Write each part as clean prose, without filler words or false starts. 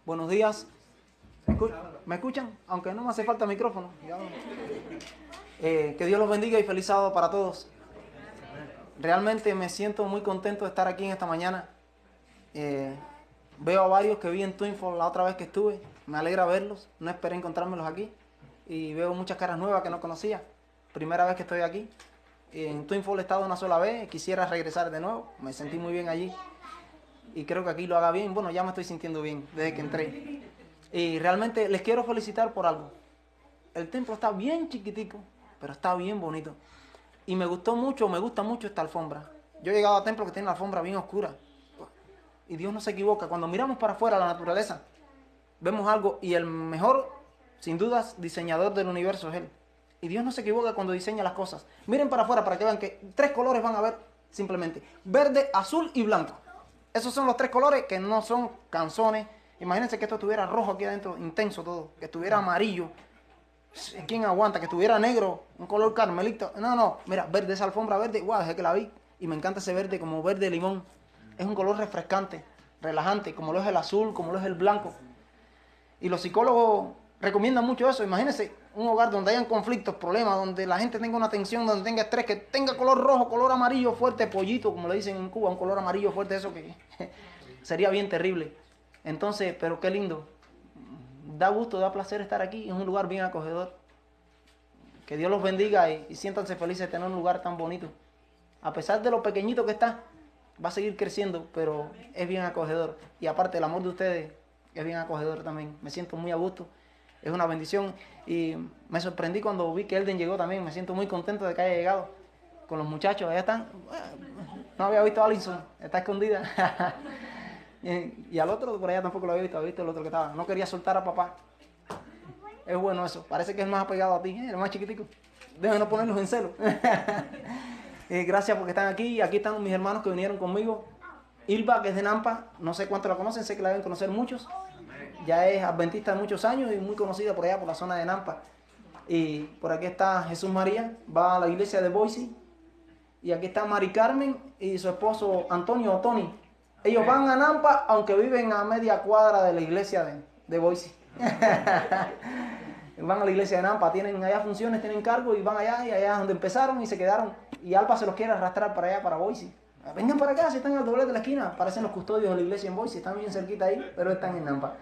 Buenos días. ¿Me escuchan? Aunque no me hace falta micrófono. Que Dios los bendiga y feliz sábado para todos. Realmente me siento muy contento de estar aquí en esta mañana. Veo a varios que vi en Twinfall la otra vez que estuve. Me alegra verlos. No esperé encontrármelos aquí. Y veo muchas caras nuevas que no conocía. Primera vez que estoy aquí. En Twinfall he estado una sola vez. Quisiera regresar de nuevo. Me sentí muy bien allí. Y creo que aquí lo haga bien. Bueno, ya me estoy sintiendo bien desde que entré. Y realmente les quiero felicitar por algo. El templo está bien chiquitico, pero está bien bonito. Y me gusta mucho esta alfombra. Yo he llegado a templos que tienen la alfombra bien oscura. Y Dios no se equivoca. Cuando miramos para afuera la naturaleza, vemos algo. Y el mejor, sin dudas, diseñador del universo es Él. Y Dios no se equivoca cuando diseña las cosas. Miren para afuera para que vean que 3 colores van a ver simplemente. Verde, azul y blanco. Esos son los 3 colores que no son canzones. Imagínense que esto estuviera rojo aquí adentro, intenso todo. Que estuviera amarillo. ¿Quién aguanta? Que estuviera negro, un color carmelito. No, mira, verde, esa alfombra verde. Guau, desde que la vi. Y me encanta ese verde como verde limón. Es un color refrescante, relajante, como lo es el azul, como lo es el blanco. Y los psicólogos recomiendan mucho eso. Imagínense un hogar donde hayan conflictos, problemas, donde la gente tenga una tensión, donde tenga estrés, que tenga color rojo, color amarillo fuerte, pollito, como le dicen en Cuba, un color amarillo fuerte, eso que sería bien terrible. Entonces, pero qué lindo. Da gusto, da placer estar aquí, es un lugar bien acogedor. Que Dios los bendiga y siéntanse felices de tener un lugar tan bonito. A pesar de lo pequeñito que está, va a seguir creciendo, pero es bien acogedor. Y aparte, el amor de ustedes es bien acogedor también. Me siento muy a gusto. Es una bendición. Y me sorprendí cuando vi que Elden llegó también. Me siento muy contento de que haya llegado con los muchachos. Allá están. No había visto a Alison. Está escondida. Y al otro por allá tampoco lo había visto el otro que estaba. No quería soltar a papá. Es bueno eso. Parece que es más apegado a ti, el más chiquitico. Déjenme no ponerlos en celo. Gracias porque están aquí. Aquí están mis hermanos que vinieron conmigo. Ilva, que es de Nampa. No sé cuántos la conocen. Sé que la deben conocer muchos. Ya es adventista de muchos años y muy conocida por allá, por la zona de Nampa. Y por aquí está Jesús María. Va a la iglesia de Boise. Y aquí está Mari Carmen y su esposo Antonio o Tony. Ellos van a Nampa, aunque viven a media cuadra de la iglesia de Boise. Van a la iglesia de Nampa, tienen allá funciones, tienen cargo y van allá y allá es donde empezaron y se quedaron. Y Alba se los quiere arrastrar para allá, para Boise. Vengan para acá, si están al doblez de la esquina. Parecen los custodios de la iglesia en Boise, están bien cerquita ahí, pero están en Nampa.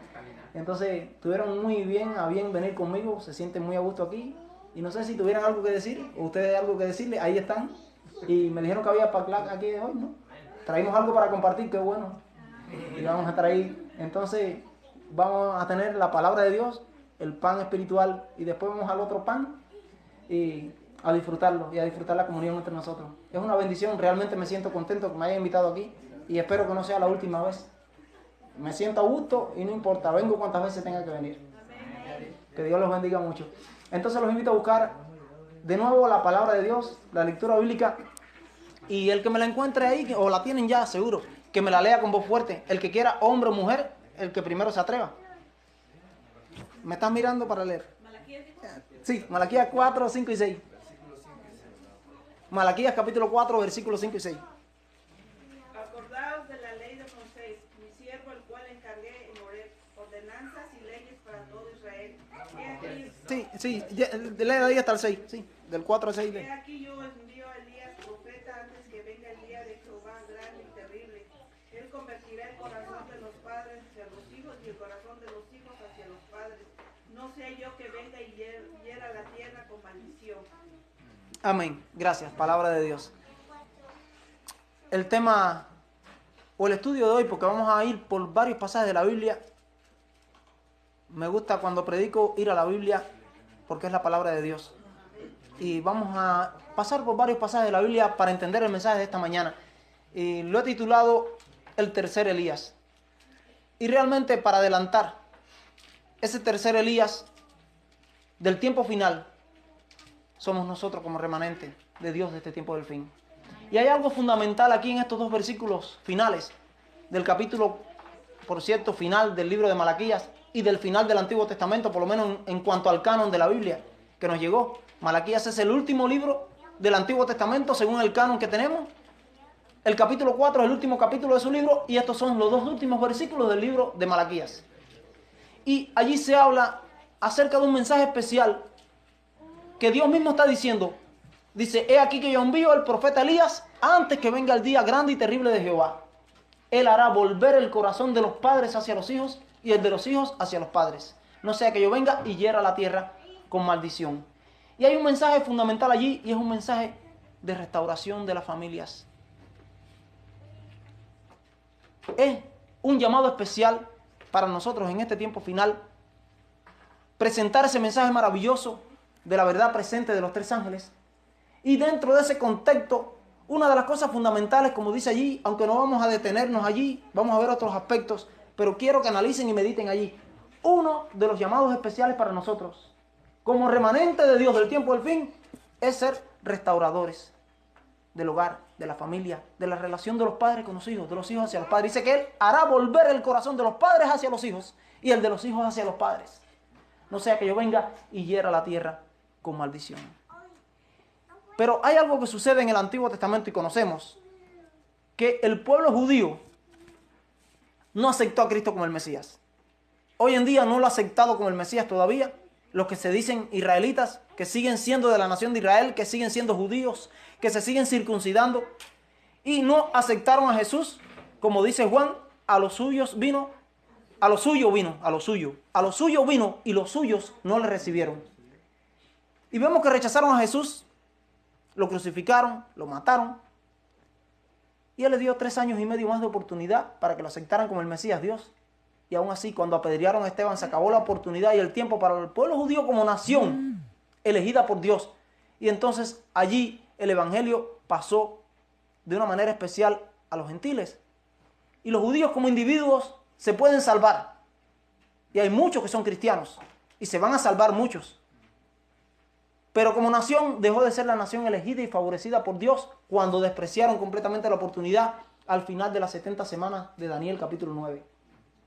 Entonces, tuvieron muy bien a bien venir conmigo, se sienten muy a gusto aquí. Y no sé si tuvieran algo que decir, o ustedes algo que decirle, ahí están. Y me dijeron que había paclac aquí hoy, ¿no? Traímos algo para compartir, qué bueno. Y vamos a estar ahí. Entonces, vamos a tener la palabra de Dios, el pan espiritual, y después vamos al otro pan y a disfrutarlo y a disfrutar la comunión entre nosotros. Es una bendición, realmente me siento contento que me hayan invitado aquí y espero que no sea la última vez. Me siento a gusto y no importa, vengo cuantas veces tenga que venir. Que Dios los bendiga mucho. Entonces los invito a buscar de nuevo la palabra de Dios, la lectura bíblica. Y el que me la encuentre ahí, o la tienen ya, seguro, que me la lea con voz fuerte. El que quiera, hombre o mujer, el que primero se atreva. ¿Me estás mirando para leer? Sí, Malaquías 4, 5 y 6. Malaquías capítulo 4, versículos 5 y 6. Acordaos de la ley de Moisés, mi siervo, el cual encargué en Horeb, ordenanzas y leyes para todo Israel. Sí, lee de ahí hasta el 6, sí, del 4 al 6. He aquí yo envío a Elías, profeta, antes que venga el día de Jehová grande y terrible. Él convertirá el corazón de los padres hacia los hijos y el corazón de los hijos hacia los padres. No sea yo que venga y hiera la tierra con maldición. Amén. Gracias. Palabra de Dios. El tema o el estudio de hoy, porque vamos a ir por varios pasajes de la Biblia. Me gusta cuando predico ir a la Biblia porque es la palabra de Dios. Y vamos a pasar por varios pasajes de la Biblia para entender el mensaje de esta mañana. Y lo he titulado El tercer Elías. Y realmente para adelantar, ese tercer Elías del tiempo final somos nosotros como remanente de Dios de este tiempo del fin. Y hay algo fundamental aquí en estos 2 versículos finales del capítulo, por cierto, final del libro de Malaquías y del final del Antiguo Testamento, por lo menos en cuanto al canon de la Biblia que nos llegó. Malaquías es el último libro del Antiguo Testamento según el canon que tenemos. El capítulo 4 es el último capítulo de su libro y estos son los 2 últimos versículos del libro de Malaquías. Y allí se habla acerca de un mensaje especial que Dios mismo está diciendo. Dice, he aquí que yo envío al profeta Elías antes que venga el día grande y terrible de Jehová. Él hará volver el corazón de los padres hacia los hijos y el de los hijos hacia los padres. No sea que yo venga y hiera la tierra con maldición. Y hay un mensaje fundamental allí, y es un mensaje de restauración de las familias. Es un llamado especial para nosotros en este tiempo final presentar ese mensaje maravilloso de la verdad presente de los tres ángeles. Y dentro de ese contexto, una de las cosas fundamentales, como dice allí, aunque no vamos a detenernos allí, vamos a ver otros aspectos, pero quiero que analicen y mediten allí. Uno de los llamados especiales para nosotros, como remanente de Dios del tiempo del fin, es ser restauradores del hogar, de la familia, de la relación de los padres con los hijos, de los hijos hacia los padres. Dice que Él hará volver el corazón de los padres hacia los hijos y el de los hijos hacia los padres. No sea que yo venga y hiera la tierra con maldición. Pero hay algo que sucede en el Antiguo Testamento y conocemos, que el pueblo judío no aceptó a Cristo como el Mesías. Hoy en día no lo ha aceptado como el Mesías todavía. Los que se dicen israelitas, que siguen siendo de la nación de Israel, que siguen siendo judíos, que se siguen circuncidando, y no aceptaron a Jesús, como dice Juan, a los suyos vino, a lo suyo vino, a lo suyo vino, y los suyos no le recibieron. Y vemos que rechazaron a Jesús, lo crucificaron, lo mataron, y Él le dio 3 años y medio más de oportunidad para que lo aceptaran como el Mesías Dios. Y aún así, cuando apedrearon a Esteban, se acabó la oportunidad y el tiempo para el pueblo judío como nación elegida por Dios. Y entonces allí el evangelio pasó de una manera especial a los gentiles. Y los judíos como individuos se pueden salvar. Y hay muchos que son cristianos. Y se van a salvar muchos. Pero como nación dejó de ser la nación elegida y favorecida por Dios cuando despreciaron completamente la oportunidad al final de las 70 semanas de Daniel capítulo 9.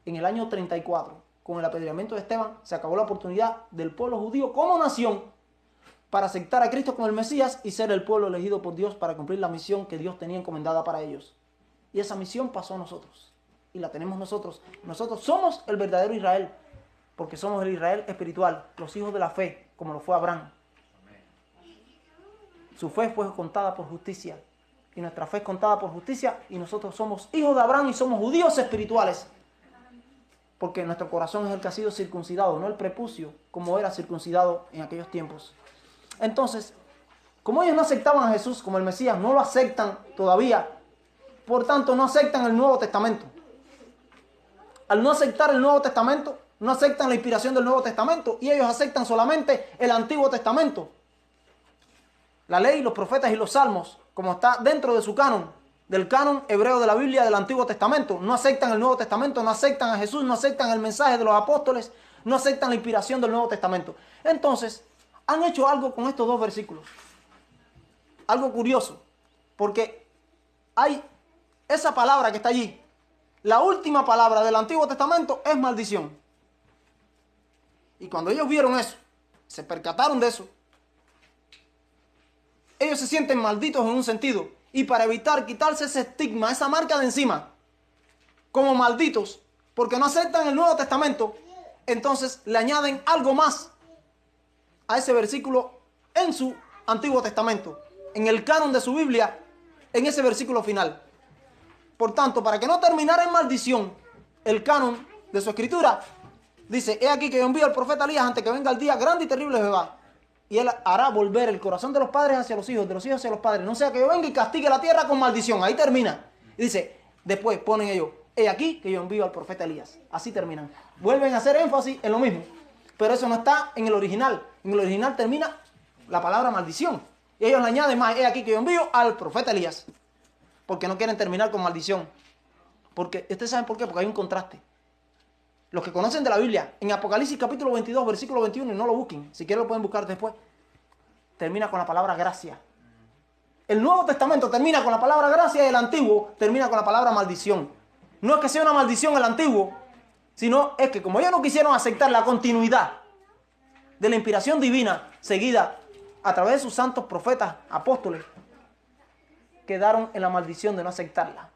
En el año 34, con el apedreamiento de Esteban, se acabó la oportunidad del pueblo judío como nación para aceptar a Cristo como el Mesías y ser el pueblo elegido por Dios para cumplir la misión que Dios tenía encomendada para ellos. Y esa misión pasó a nosotros. Y la tenemos nosotros. Nosotros somos el verdadero Israel, porque somos el Israel espiritual, los hijos de la fe, como lo fue Abraham. Su fe fue contada por justicia. Y nuestra fe es contada por justicia. Y nosotros somos hijos de Abraham y somos judíos espirituales. Porque nuestro corazón es el que ha sido circuncidado, no el prepucio, como era circuncidado en aquellos tiempos. Entonces, como ellos no aceptaban a Jesús como el Mesías, no lo aceptan todavía, por tanto no aceptan el Nuevo Testamento. Al no aceptar el Nuevo Testamento, no aceptan la inspiración del Nuevo Testamento, y ellos aceptan solamente el Antiguo Testamento. La ley, los profetas y los salmos, como está dentro de su canon, del canon hebreo de la Biblia del Antiguo Testamento. No aceptan el Nuevo Testamento, no aceptan a Jesús, no aceptan el mensaje de los apóstoles, no aceptan la inspiración del Nuevo Testamento. Entonces, han hecho algo con estos 2 versículos. Algo curioso, porque hay esa palabra que está allí. La última palabra del Antiguo Testamento es maldición. Y cuando ellos vieron eso, se percataron de eso, ellos se sienten malditos en un sentido. Y para evitar quitarse ese estigma, esa marca de encima, como malditos, porque no aceptan el Nuevo Testamento, entonces le añaden algo más a ese versículo en su Antiguo Testamento, en el canon de su Biblia, en ese versículo final. Por tanto, para que no terminara en maldición el canon de su escritura, dice, he aquí que yo envío al profeta Elías antes que venga el día grande y terrible de Jehová. Y Él hará volver el corazón de los padres hacia los hijos, de los hijos hacia los padres. No sea que yo venga y castigue la tierra con maldición. Ahí termina. Y dice, después ponen ellos, he aquí que yo envío al profeta Elías. Así terminan. Vuelven a hacer énfasis en lo mismo. Pero eso no está en el original. En el original termina la palabra maldición. Y ellos le añaden más, he aquí que yo envío al profeta Elías. Porque no quieren terminar con maldición. Porque, ¿ustedes saben por qué? Porque hay un contraste. Los que conocen de la Biblia, en Apocalipsis capítulo 22, versículo 21, y no lo busquen, si quieren lo pueden buscar después, termina con la palabra gracia. El Nuevo Testamento termina con la palabra gracia y el Antiguo termina con la palabra maldición. No es que sea una maldición el Antiguo, sino es que como ellos no quisieron aceptar la continuidad de la inspiración divina seguida a través de sus santos profetas, apóstoles, quedaron en la maldición de no aceptarla.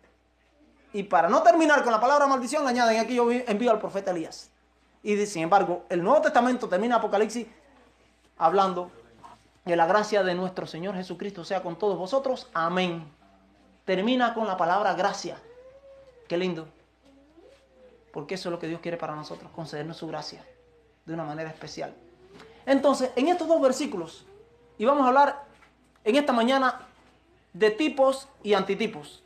Y para no terminar con la palabra maldición, le añaden aquí yo envío al profeta Elías. Y sin embargo, el Nuevo Testamento termina Apocalipsis hablando que la gracia de nuestro Señor Jesucristo sea con todos vosotros. Amén. Termina con la palabra gracia. Qué lindo. Porque eso es lo que Dios quiere para nosotros, concedernos su gracia de una manera especial. Entonces, en estos dos versículos, y vamos a hablar en esta mañana de tipos y antitipos.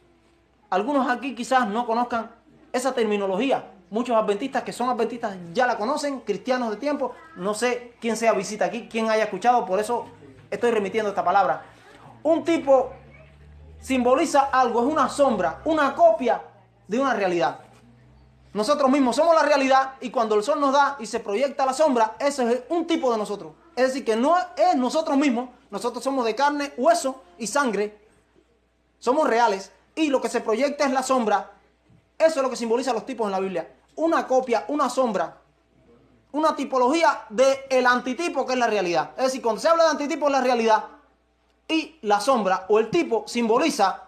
Algunos aquí quizás no conozcan esa terminología. Muchos adventistas que son adventistas ya la conocen, cristianos de tiempo. No sé quién sea visita aquí, quién haya escuchado, por eso estoy remitiendo esta palabra. Un tipo simboliza algo, es una sombra, una copia de una realidad. Nosotros mismos somos la realidad y cuando el sol nos da y se proyecta la sombra, ese es un tipo de nosotros. Es decir, que no es nosotros mismos, nosotros somos de carne, hueso y sangre, somos reales y lo que se proyecta es la sombra. Eso es lo que simboliza los tipos en la Biblia. Una copia, una sombra, una tipología del antitipo que es la realidad. Es decir, cuando se habla de antitipo es la realidad y la sombra o el tipo simboliza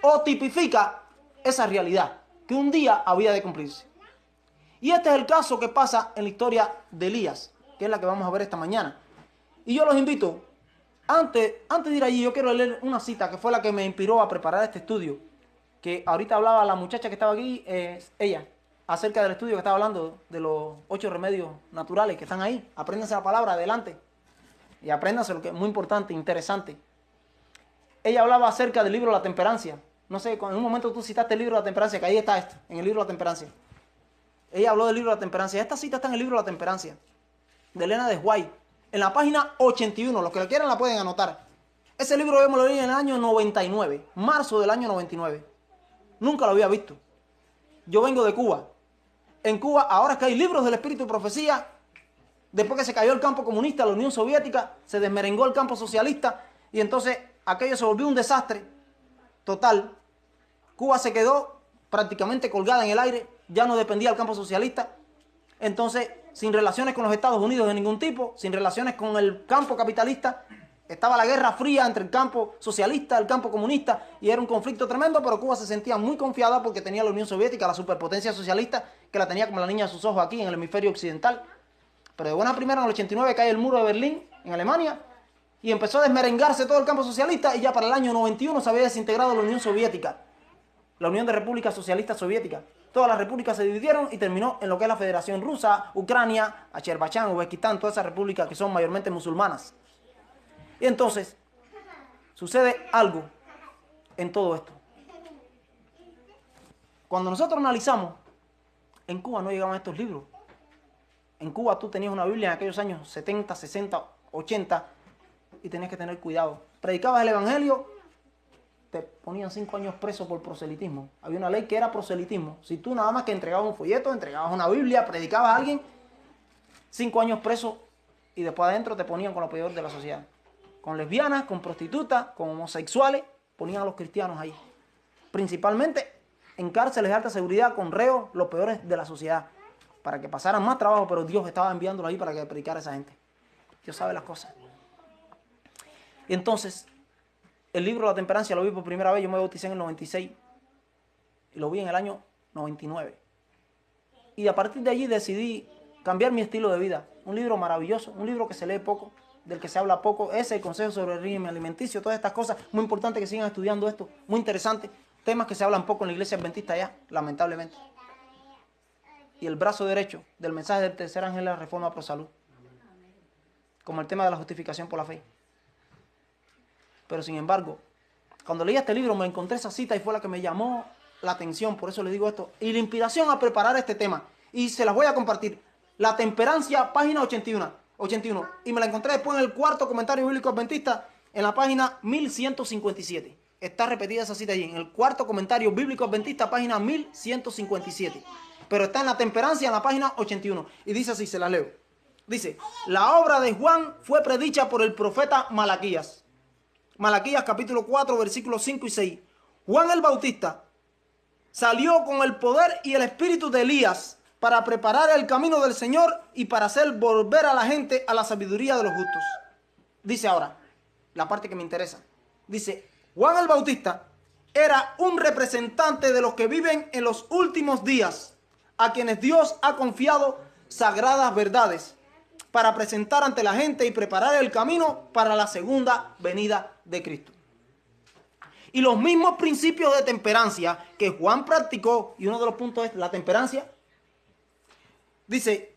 o tipifica esa realidad que un día había de cumplirse. Y este es el caso que pasa en la historia de Elías, que es la que vamos a ver esta mañana. Y yo los invito, antes de ir allí, yo quiero leer una cita que fue la que me inspiró a preparar este estudio, que ahorita hablaba la muchacha que estaba aquí, ella, acerca del estudio que estaba hablando de los 8 remedios naturales que están ahí. Apréndanse la palabra, adelante. Y apréndanse lo que es muy importante, interesante. Ella hablaba acerca del libro La Temperancia. No sé, en un momento tú citaste el libro La Temperancia, que ahí está esto, en el libro La Temperancia. Ella habló del libro La Temperancia. Esta cita está en el libro La Temperancia, de Elena de White, en la página 81. Los que la quieran la pueden anotar. Ese libro yo me lo leí en el año 99, marzo del año 99. Nunca lo había visto. Yo vengo de Cuba. En Cuba, ahora que hay libros del espíritu y profecía, después que se cayó el campo comunista, la Unión Soviética, se desmerengó el campo socialista, y entonces aquello se volvió un desastre total. Cuba se quedó prácticamente colgada en el aire, ya no dependía del campo socialista. Entonces, sin relaciones con los Estados Unidos de ningún tipo, sin relaciones con el campo capitalista, estaba la guerra fría entre el campo socialista, el campo comunista, y era un conflicto tremendo, pero Cuba se sentía muy confiada porque tenía la Unión Soviética, la superpotencia socialista, que la tenía como la niña de sus ojos aquí en el hemisferio occidental. Pero de buena primera, en el 89 cae el muro de Berlín, en Alemania, y empezó a desmerengarse todo el campo socialista, y ya para el año 91 se había desintegrado la Unión Soviética, la Unión de Repúblicas Socialistas Soviéticas. Todas las repúblicas se dividieron y terminó en lo que es la Federación Rusa, Ucrania, Azerbaiyán, Uzbekistán, todas esas repúblicas que son mayormente musulmanas. Y entonces, sucede algo en todo esto. Cuando nosotros analizamos, en Cuba no llegaban estos libros. En Cuba tú tenías una Biblia en aquellos años 70, 60, 80 y tenías que tener cuidado. Predicabas el Evangelio, te ponían 5 años preso por proselitismo. Había una ley que era proselitismo. Si tú nada más que entregabas un folleto, entregabas una Biblia, predicabas a alguien, 5 años preso y después adentro te ponían con lo peor de la sociedad. Con lesbianas, con prostitutas, con homosexuales, ponían a los cristianos ahí. Principalmente en cárceles de alta seguridad con reos, los peores de la sociedad, para que pasaran más trabajo, pero Dios estaba enviándolo ahí para que predicara a esa gente. Dios sabe las cosas. Y entonces, el libro La Temperancia lo vi por primera vez, yo me bauticé en el 96, y lo vi en el año 99. Y a partir de allí decidí cambiar mi estilo de vida. Un libro maravilloso, un libro que se lee poco, del que se habla poco, ese, el consejo sobre el régimen alimenticio, todas estas cosas, muy importante que sigan estudiando esto, muy interesante, temas que se hablan poco en la iglesia adventista ya, lamentablemente. Y el brazo derecho del mensaje del tercer ángel de la reforma pro salud, como el tema de la justificación por la fe. Pero sin embargo, cuando leí este libro me encontré esa cita y fue la que me llamó la atención, por eso les digo esto, y la inspiración a preparar este tema, y se las voy a compartir. La Temperancia, página 81, y me la encontré después en el cuarto comentario bíblico adventista, en la página 1157. Está repetida esa cita allí, en el cuarto comentario bíblico adventista, página 1157. Pero está en La Temperancia, en la página 81. Y dice así, se la leo. Dice, la obra de Juan fue predicha por el profeta Malaquías. Malaquías capítulo 4, versículos 5 y 6. Juan el Bautista salió con el poder y el espíritu de Elías para preparar el camino del Señor y para hacer volver a la gente a la sabiduría de los justos. Dice ahora, la parte que me interesa. Dice, Juan el Bautista era un representante de los que viven en los últimos días, a quienes Dios ha confiado sagradas verdades para presentar ante la gente y preparar el camino para la segunda venida de Cristo. Y los mismos principios de temperancia que Juan practicó, y uno de los puntos es la temperancia, dice,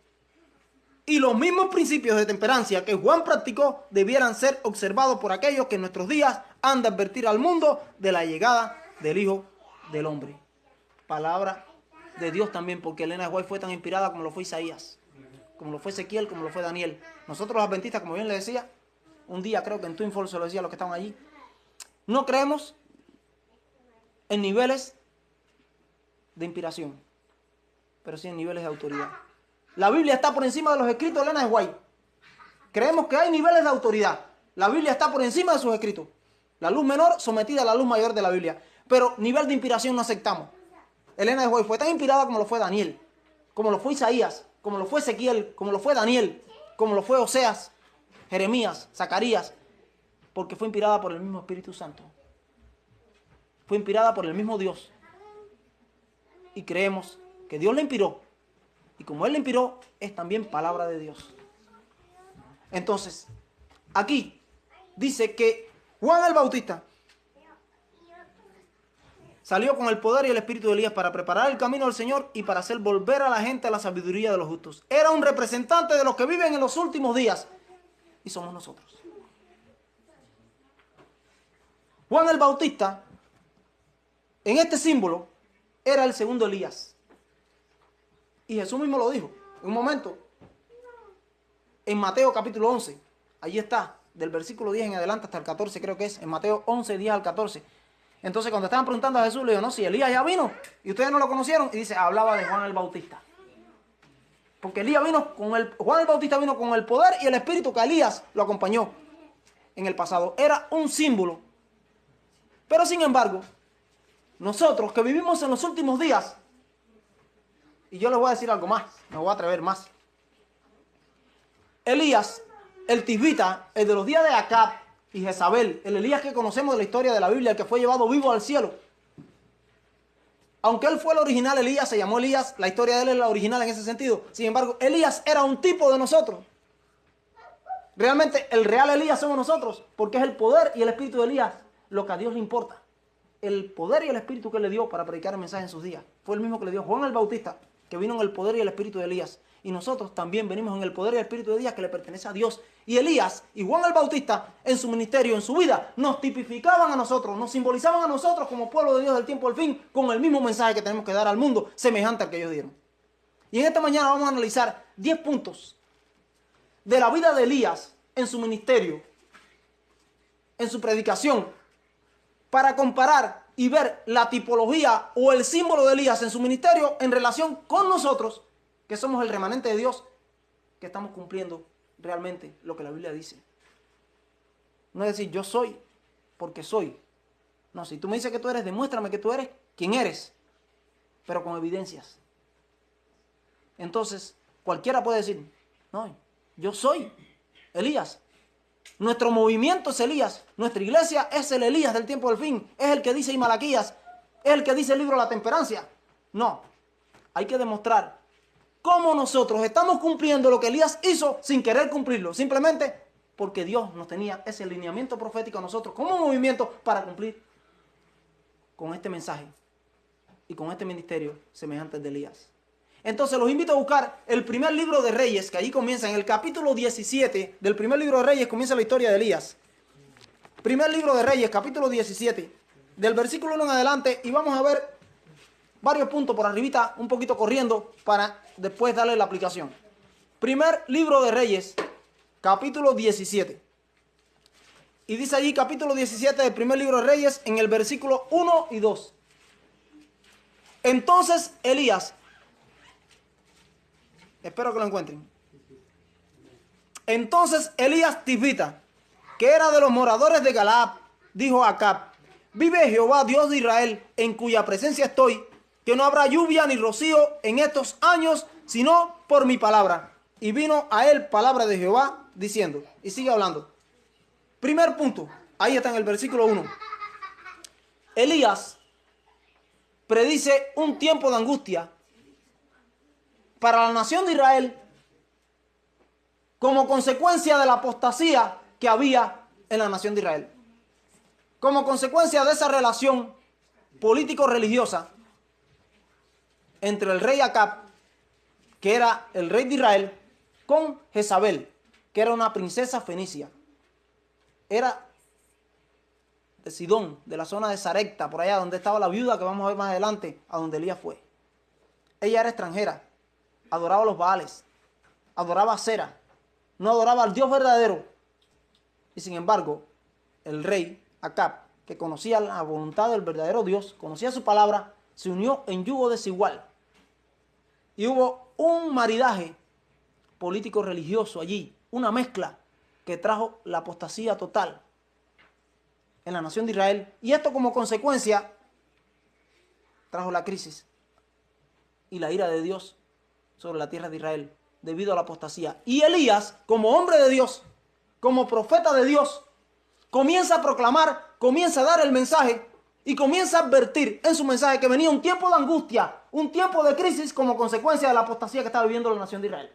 y los mismos principios de temperancia que Juan practicó debieran ser observados por aquellos que en nuestros días han de advertir al mundo de la llegada del Hijo del Hombre. Palabra de Dios también, porque Elena White fue tan inspirada como lo fue Isaías, como lo fue Ezequiel, como lo fue Daniel. Nosotros los adventistas, como bien le decía, un día creo que en Twin Falls se lo decía a los que estaban allí, no creemos en niveles de inspiración, pero sí en niveles de autoridad. La Biblia está por encima de los escritos de Elena White. Creemos que hay niveles de autoridad. La Biblia está por encima de sus escritos. La luz menor sometida a la luz mayor de la Biblia. Pero nivel de inspiración no aceptamos. Elena White fue tan inspirada como lo fue Daniel, como lo fue Isaías, como lo fue Ezequiel, como lo fue Daniel, como lo fue Oseas, Jeremías, Zacarías, porque fue inspirada por el mismo Espíritu Santo. Fue inspirada por el mismo Dios. Y creemos que Dios la inspiró. Y como Él la inspiró, es también palabra de Dios. Entonces, aquí dice que Juan el Bautista salió con el poder y el espíritu de Elías para preparar el camino del Señor y para hacer volver a la gente a la sabiduría de los justos. Era un representante de los que viven en los últimos días. Y somos nosotros. Juan el Bautista, en este símbolo, era el segundo Elías. Y Jesús mismo lo dijo en un momento. En Mateo capítulo 11. Allí está, del versículo 10 en adelante hasta el 14 creo que es. En Mateo 11, 10 al 14. Entonces cuando estaban preguntando a Jesús, le dijo, no, si Elías ya vino y ustedes no lo conocieron. Y dice, hablaba de Juan el Bautista. Porque Juan el Bautista vino con el poder y el espíritu que Elías lo acompañó en el pasado. Era un símbolo. Pero sin embargo, nosotros que vivimos en los últimos días, y yo les voy a decir algo más, me voy a atrever más. Elías, el tisbita, el de los días de Acab y Jezabel, el Elías que conocemos de la historia de la Biblia, el que fue llevado vivo al cielo. Aunque él fue el original, Elías se llamó Elías, la historia de él es la original en ese sentido. Sin embargo, Elías era un tipo de nosotros. Realmente el real Elías somos nosotros, porque es el poder y el espíritu de Elías lo que a Dios le importa. El poder y el espíritu que le dio para predicar el mensaje en sus días fue el mismo que le dio Juan el Bautista, que vino en el poder y el espíritu de Elías. Y nosotros también venimos en el poder y el espíritu de Elías que le pertenece a Dios. Y Elías y Juan el Bautista en su ministerio, en su vida, nos tipificaban a nosotros, nos simbolizaban a nosotros como pueblo de Dios del tiempo del fin, con el mismo mensaje que tenemos que dar al mundo, semejante al que ellos dieron. Y en esta mañana vamos a analizar 10 puntos de la vida de Elías en su ministerio, en su predicación, para comparar y ver la tipología o el símbolo de Elías en su ministerio en relación con nosotros, que somos el remanente de Dios, que estamos cumpliendo realmente lo que la Biblia dice. No es decir, yo soy porque soy. No, si tú me dices que tú eres, demuéstrame que tú eres quien eres, pero con evidencias. Entonces, cualquiera puede decir, no, yo soy Elías. Nuestro movimiento es Elías. Nuestra iglesia es el Elías del tiempo del fin. Es el que dice y Malaquías. Es el que dice el libro de la temperancia. No. Hay que demostrar cómo nosotros estamos cumpliendo lo que Elías hizo sin querer cumplirlo. Simplemente porque Dios nos tenía ese alineamiento profético a nosotros como movimiento para cumplir con este mensaje y con este ministerio semejante al de Elías. Entonces los invito a buscar el primer libro de Reyes, que allí comienza en el capítulo 17 del primer libro de Reyes, comienza la historia de Elías. Primer libro de Reyes, capítulo 17, del versículo 1 en adelante, y vamos a ver varios puntos por arribita, un poquito corriendo, para después darle la aplicación. Primer libro de Reyes, capítulo 17. Y dice allí, capítulo 17 del primer libro de Reyes, en el versículo 1 y 2. Entonces Elías, espero que lo encuentren. Entonces Elías tisbita, que era de los moradores de Galaad, dijo a Acab, vive Jehová Dios de Israel, en cuya presencia estoy, que no habrá lluvia ni rocío en estos años, sino por mi palabra. Y vino a él palabra de Jehová, diciendo, y sigue hablando. Primer punto, ahí está en el versículo 1. Elías predice un tiempo de angustia para la nación de Israel como consecuencia de la apostasía que había en la nación de Israel. Como consecuencia de esa relación político-religiosa entre el rey Acab, que era el rey de Israel, con Jezabel, que era una princesa fenicia. Era de Sidón, de la zona de Sarepta, por allá donde estaba la viuda que vamos a ver más adelante, a donde Elías fue. Ella era extranjera, adoraba a los Baales, adoraba a Cera, no adoraba al Dios verdadero. Y sin embargo, el rey Acab, que conocía la voluntad del verdadero Dios, conocía su palabra, se unió en yugo desigual. Y hubo un maridaje político-religioso allí, una mezcla que trajo la apostasía total en la nación de Israel. Y esto como consecuencia trajo la crisis y la ira de Dios sobre la tierra de Israel debido a la apostasía. Y Elías, como hombre de Dios, como profeta de Dios, comienza a proclamar, comienza a dar el mensaje y comienza a advertir en su mensaje que venía un tiempo de angustia, un tiempo de crisis como consecuencia de la apostasía que estaba viviendo la nación de Israel.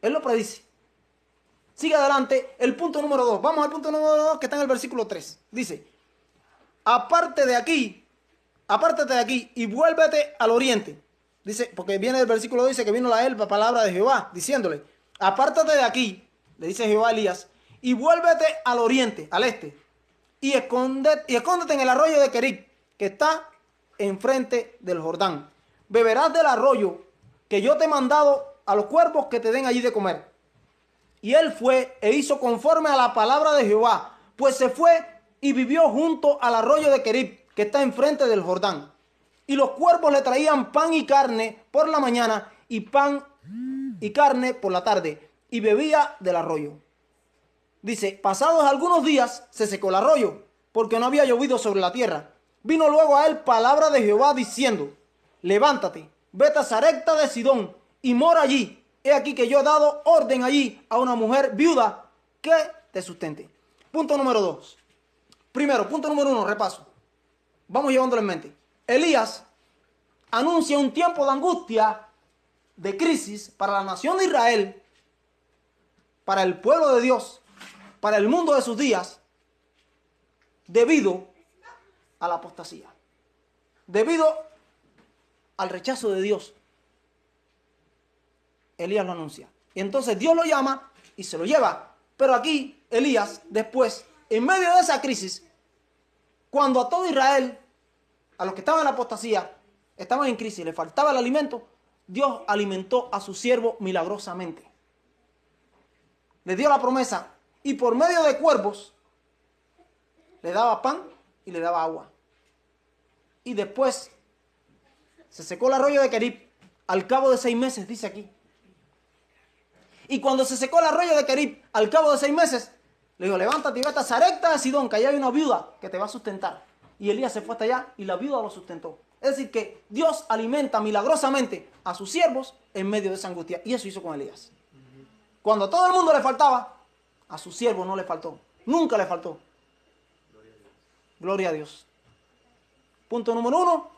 Él lo predice. Sigue adelante el punto número 2. Vamos al punto número 2 que está en el versículo 3. Dice, apártate de aquí y vuélvete al oriente. Dice, porque viene del versículo 2, dice que vino la palabra de Jehová, diciéndole, apártate de aquí, le dice Jehová a Elías, y vuélvete al oriente, al este, y escóndete en el arroyo de Querib, que está enfrente del Jordán. Beberás del arroyo que yo te he mandado a los cuervos que te den allí de comer. Y él fue e hizo conforme a la palabra de Jehová, pues se fue y vivió junto al arroyo de Querib, que está enfrente del Jordán. Y los cuervos le traían pan y carne por la mañana, y pan y carne por la tarde, y bebía del arroyo. Dice, pasados algunos días se secó el arroyo, porque no había llovido sobre la tierra. Vino luego a él palabra de Jehová diciendo, levántate, vete a Sarepta de Sidón, y mora allí. He aquí que yo he dado orden allí a una mujer viuda que te sustente. Punto número 2. Primero, punto número 1, repaso. Vamos llevándolo en mente. Elías anuncia un tiempo de angustia, de crisis para la nación de Israel, para el pueblo de Dios, para el mundo de sus días, debido a la apostasía, debido al rechazo de Dios. Elías lo anuncia. Y entonces Dios lo llama y se lo lleva. Pero aquí Elías, después, en medio de esa crisis, cuando a todo Israel, a los que estaban en la apostasía, estaban en crisis, le faltaba el alimento, Dios alimentó a su siervo milagrosamente. Le dio la promesa y por medio de cuervos le daba pan y le daba agua. Y después se secó el arroyo de Querib al cabo de 6 meses, dice aquí. Y cuando se secó el arroyo de Querib al cabo de 6 meses, le dijo, levántate y vete a Sarepta de Sidón, que allá hay una viuda que te va a sustentar. Y Elías se fue hasta allá y la viuda lo sustentó. Es decir, que Dios alimenta milagrosamente a sus siervos en medio de esa angustia. Y eso hizo con Elías. Cuando a todo el mundo le faltaba, a su siervo no le faltó. Nunca le faltó. Gloria a Dios. Punto número 1.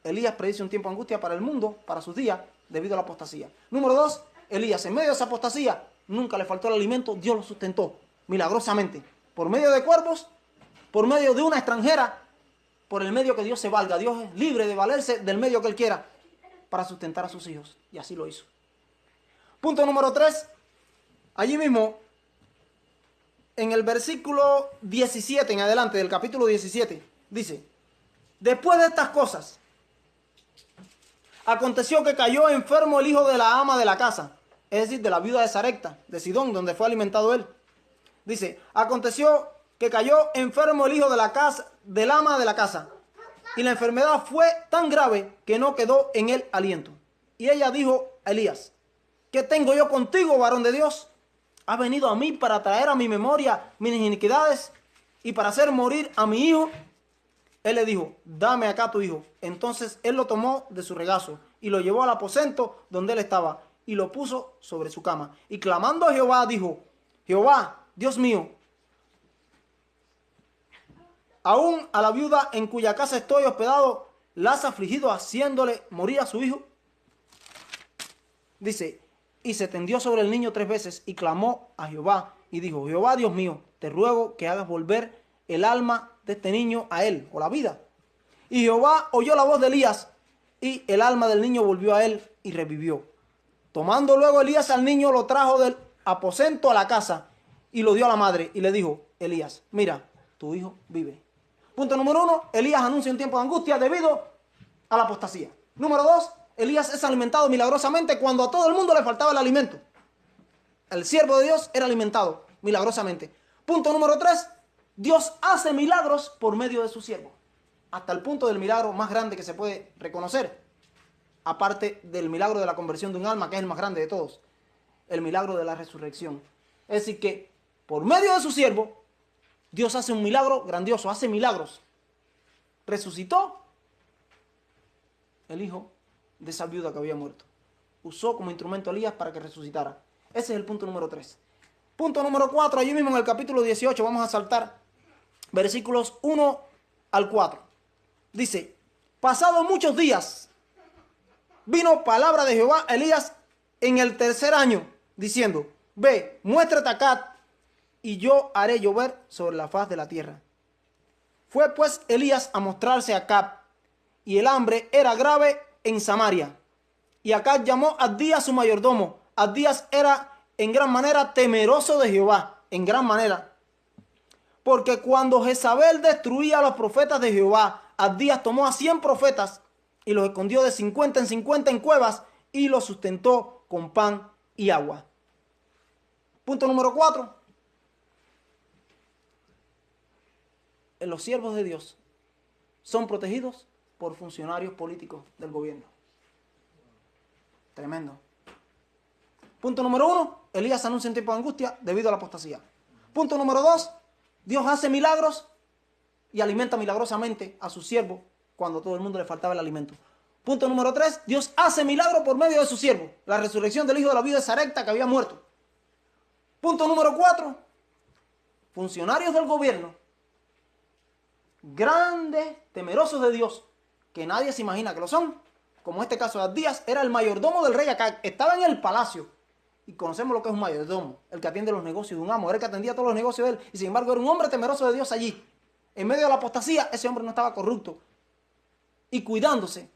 Elías predice un tiempo de angustia para el mundo, para sus días, debido a la apostasía. Número 2. Elías, en medio de esa apostasía, nunca le faltó el alimento. Dios lo sustentó milagrosamente. Por medio de cuervos, por medio de una extranjera, por el medio que Dios se valga. Dios es libre de valerse del medio que Él quiera para sustentar a sus hijos. Y así lo hizo. Punto número 3. Allí mismo, en el versículo 17 en adelante del capítulo 17, dice, después de estas cosas, aconteció que cayó enfermo el hijo de la ama de la casa, es decir, de la viuda de Sarepta, de Sidón, donde fue alimentado él. Dice, aconteció que cayó enfermo el hijo de la casa, del ama de la casa, y la enfermedad fue tan grave que no quedó en él aliento. Y ella dijo a Elías, ¿qué tengo yo contigo, varón de Dios? ¿Has venido a mí para traer a mi memoria mis iniquidades y para hacer morir a mi hijo? Él le dijo, dame acá tu hijo. Entonces él lo tomó de su regazo y lo llevó al aposento donde él estaba y lo puso sobre su cama. Y clamando a Jehová dijo, Jehová, Dios mío, aún a la viuda en cuya casa estoy hospedado, ¿la has afligido haciéndole morir a su hijo? Dice, y se tendió sobre el niño 3 veces y clamó a Jehová y dijo: Jehová Dios mío, te ruego que hagas volver el alma de este niño a él, o la vida. Y Jehová oyó la voz de Elías, y el alma del niño volvió a él y revivió. Tomando luego Elías al niño, lo trajo del aposento a la casa y lo dio a la madre y le dijo: Elías, mira, tu hijo vive. Punto número 1, Elías anuncia un tiempo de angustia debido a la apostasía. Número 2, Elías es alimentado milagrosamente cuando a todo el mundo le faltaba el alimento. El siervo de Dios era alimentado milagrosamente. Punto número 3, Dios hace milagros por medio de su siervo. Hasta el punto del milagro más grande que se puede reconocer, aparte del milagro de la conversión de un alma, que es el más grande de todos, el milagro de la resurrección. Es decir que por medio de su siervo, Dios hace un milagro grandioso, hace milagros. Resucitó el hijo de esa viuda que había muerto. Usó como instrumento a Elías para que resucitara. Ese es el punto número 3. Punto número 4, allí mismo en el capítulo 18, vamos a saltar versículos 1 al 4. Dice: pasados muchos días, vino palabra de Jehová a Elías en el 3er año, diciendo: ve, muéstrate a Acab, y yo haré llover sobre la faz de la tierra. Fue pues Elías a mostrarse a Acab, y el hambre era grave en Samaria. Y Acab llamó a Abdías su mayordomo. Abdías era en gran manera temeroso de Jehová, en gran manera. Porque cuando Jezabel destruía a los profetas de Jehová, Abdías tomó a 100 profetas y los escondió de 50 en 50 en cuevas y los sustentó con pan y agua. Punto número 4. Los siervos de Dios son protegidos por funcionarios políticos del gobierno. Tremendo. Punto número 1. Elías anuncia un tiempo de angustia debido a la apostasía. Punto número 2. Dios hace milagros y alimenta milagrosamente a su siervo cuando a todo el mundo le faltaba el alimento. Punto número 3. Dios hace milagro por medio de su siervo. La resurrección del hijo de la viuda de Sarepta que había muerto. Punto número 4. Funcionarios del gobierno, grandes, temerosos de Dios, que nadie se imagina que lo son, como este caso de Abdías, era el mayordomo del rey Acab, estaba en el palacio, y conocemos lo que es un mayordomo, el que atiende los negocios de un amo, era el que atendía todos los negocios de él, y sin embargo era un hombre temeroso de Dios allí. En medio de la apostasía, ese hombre no estaba corrupto, y cuidándose,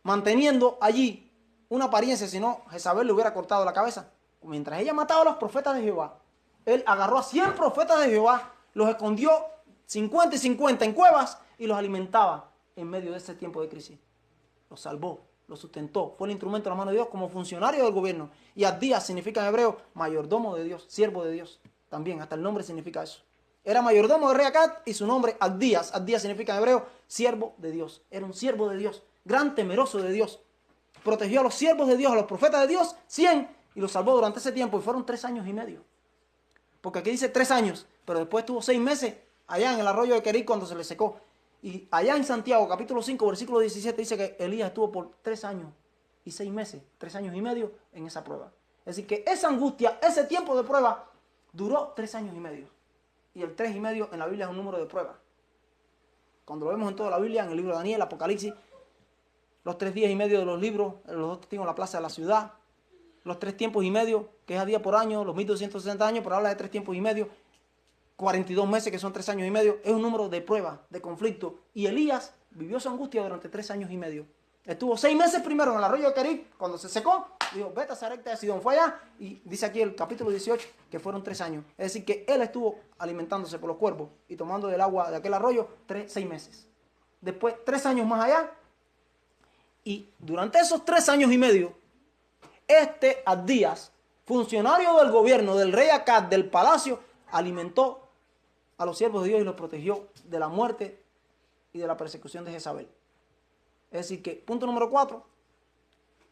manteniendo allí una apariencia, si no, Jezabel le hubiera cortado la cabeza. Mientras ella mataba a los profetas de Jehová, él agarró a 100 profetas de Jehová, los escondió 50 y 50 en cuevas y los alimentaba en medio de ese tiempo de crisis. Los salvó, los sustentó, fue el instrumento de la mano de Dios como funcionario del gobierno. Y Abdías significa en hebreo mayordomo de Dios, siervo de Dios. También, hasta el nombre significa eso. Era mayordomo del rey Acab y su nombre Abdías. Abdías significa en hebreo siervo de Dios. Era un siervo de Dios, gran temeroso de Dios. Protegió a los siervos de Dios, a los profetas de Dios, 100, y los salvó durante ese tiempo. Y fueron 3 años y medio. Porque aquí dice 3 años, pero después estuvo 6 meses allá en el arroyo de Querit cuando se le secó. Y allá en Santiago, capítulo 5, versículo 17, dice que Elías estuvo por 3 años y 6 meses, 3 años y medio en esa prueba. Es decir, que esa angustia, ese tiempo de prueba, duró 3 años y medio. Y el 3 y medio en la Biblia es un número de prueba. Cuando lo vemos en toda la Biblia, en el libro de Daniel, Apocalipsis, los 3 días y medio de los libros, los 2 testigos en la plaza de la ciudad, los 3 tiempos y medio, que es a día por año, los 1260 años, pero habla de 3 tiempos y medio, 42 meses, que son 3 años y medio, es un número de prueba, de conflicto. Y Elías vivió su angustia durante 3 años y medio. Estuvo 6 meses primero en el arroyo de Querit, cuando se secó, dijo, vete a Sarepta de Sidón, fue allá, y dice aquí el capítulo 18, que fueron 3 años. Es decir, que él estuvo alimentándose por los cuervos y tomando del agua de aquel arroyo 6 meses. Después, 3 años más allá, y durante esos 3 años y medio, Abdías, funcionario del gobierno del rey Acab, del palacio, alimentó a los siervos de Dios y los protegió de la muerte y de la persecución de Jezabel. Es decir que, punto número 4,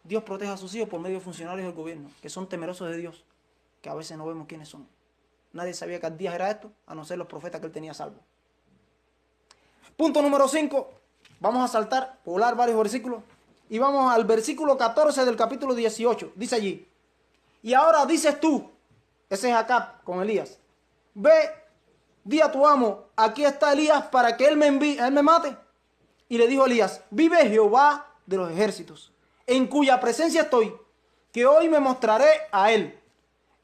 Dios protege a sus hijos por medio de funcionarios del gobierno, que son temerosos de Dios, que a veces no vemos quiénes son. Nadie sabía que Abdías era esto, a no ser los profetas que él tenía salvo. Punto número 5, vamos a saltar, volar varios versículos, y vamos al versículo 14 del capítulo 18. Dice allí, y ahora dices tú, ese es Acab con Elías, ve, di a tu amo, aquí está Elías para que él me mate. Y le dijo Elías, vive Jehová de los ejércitos, en cuya presencia estoy, que hoy me mostraré a él.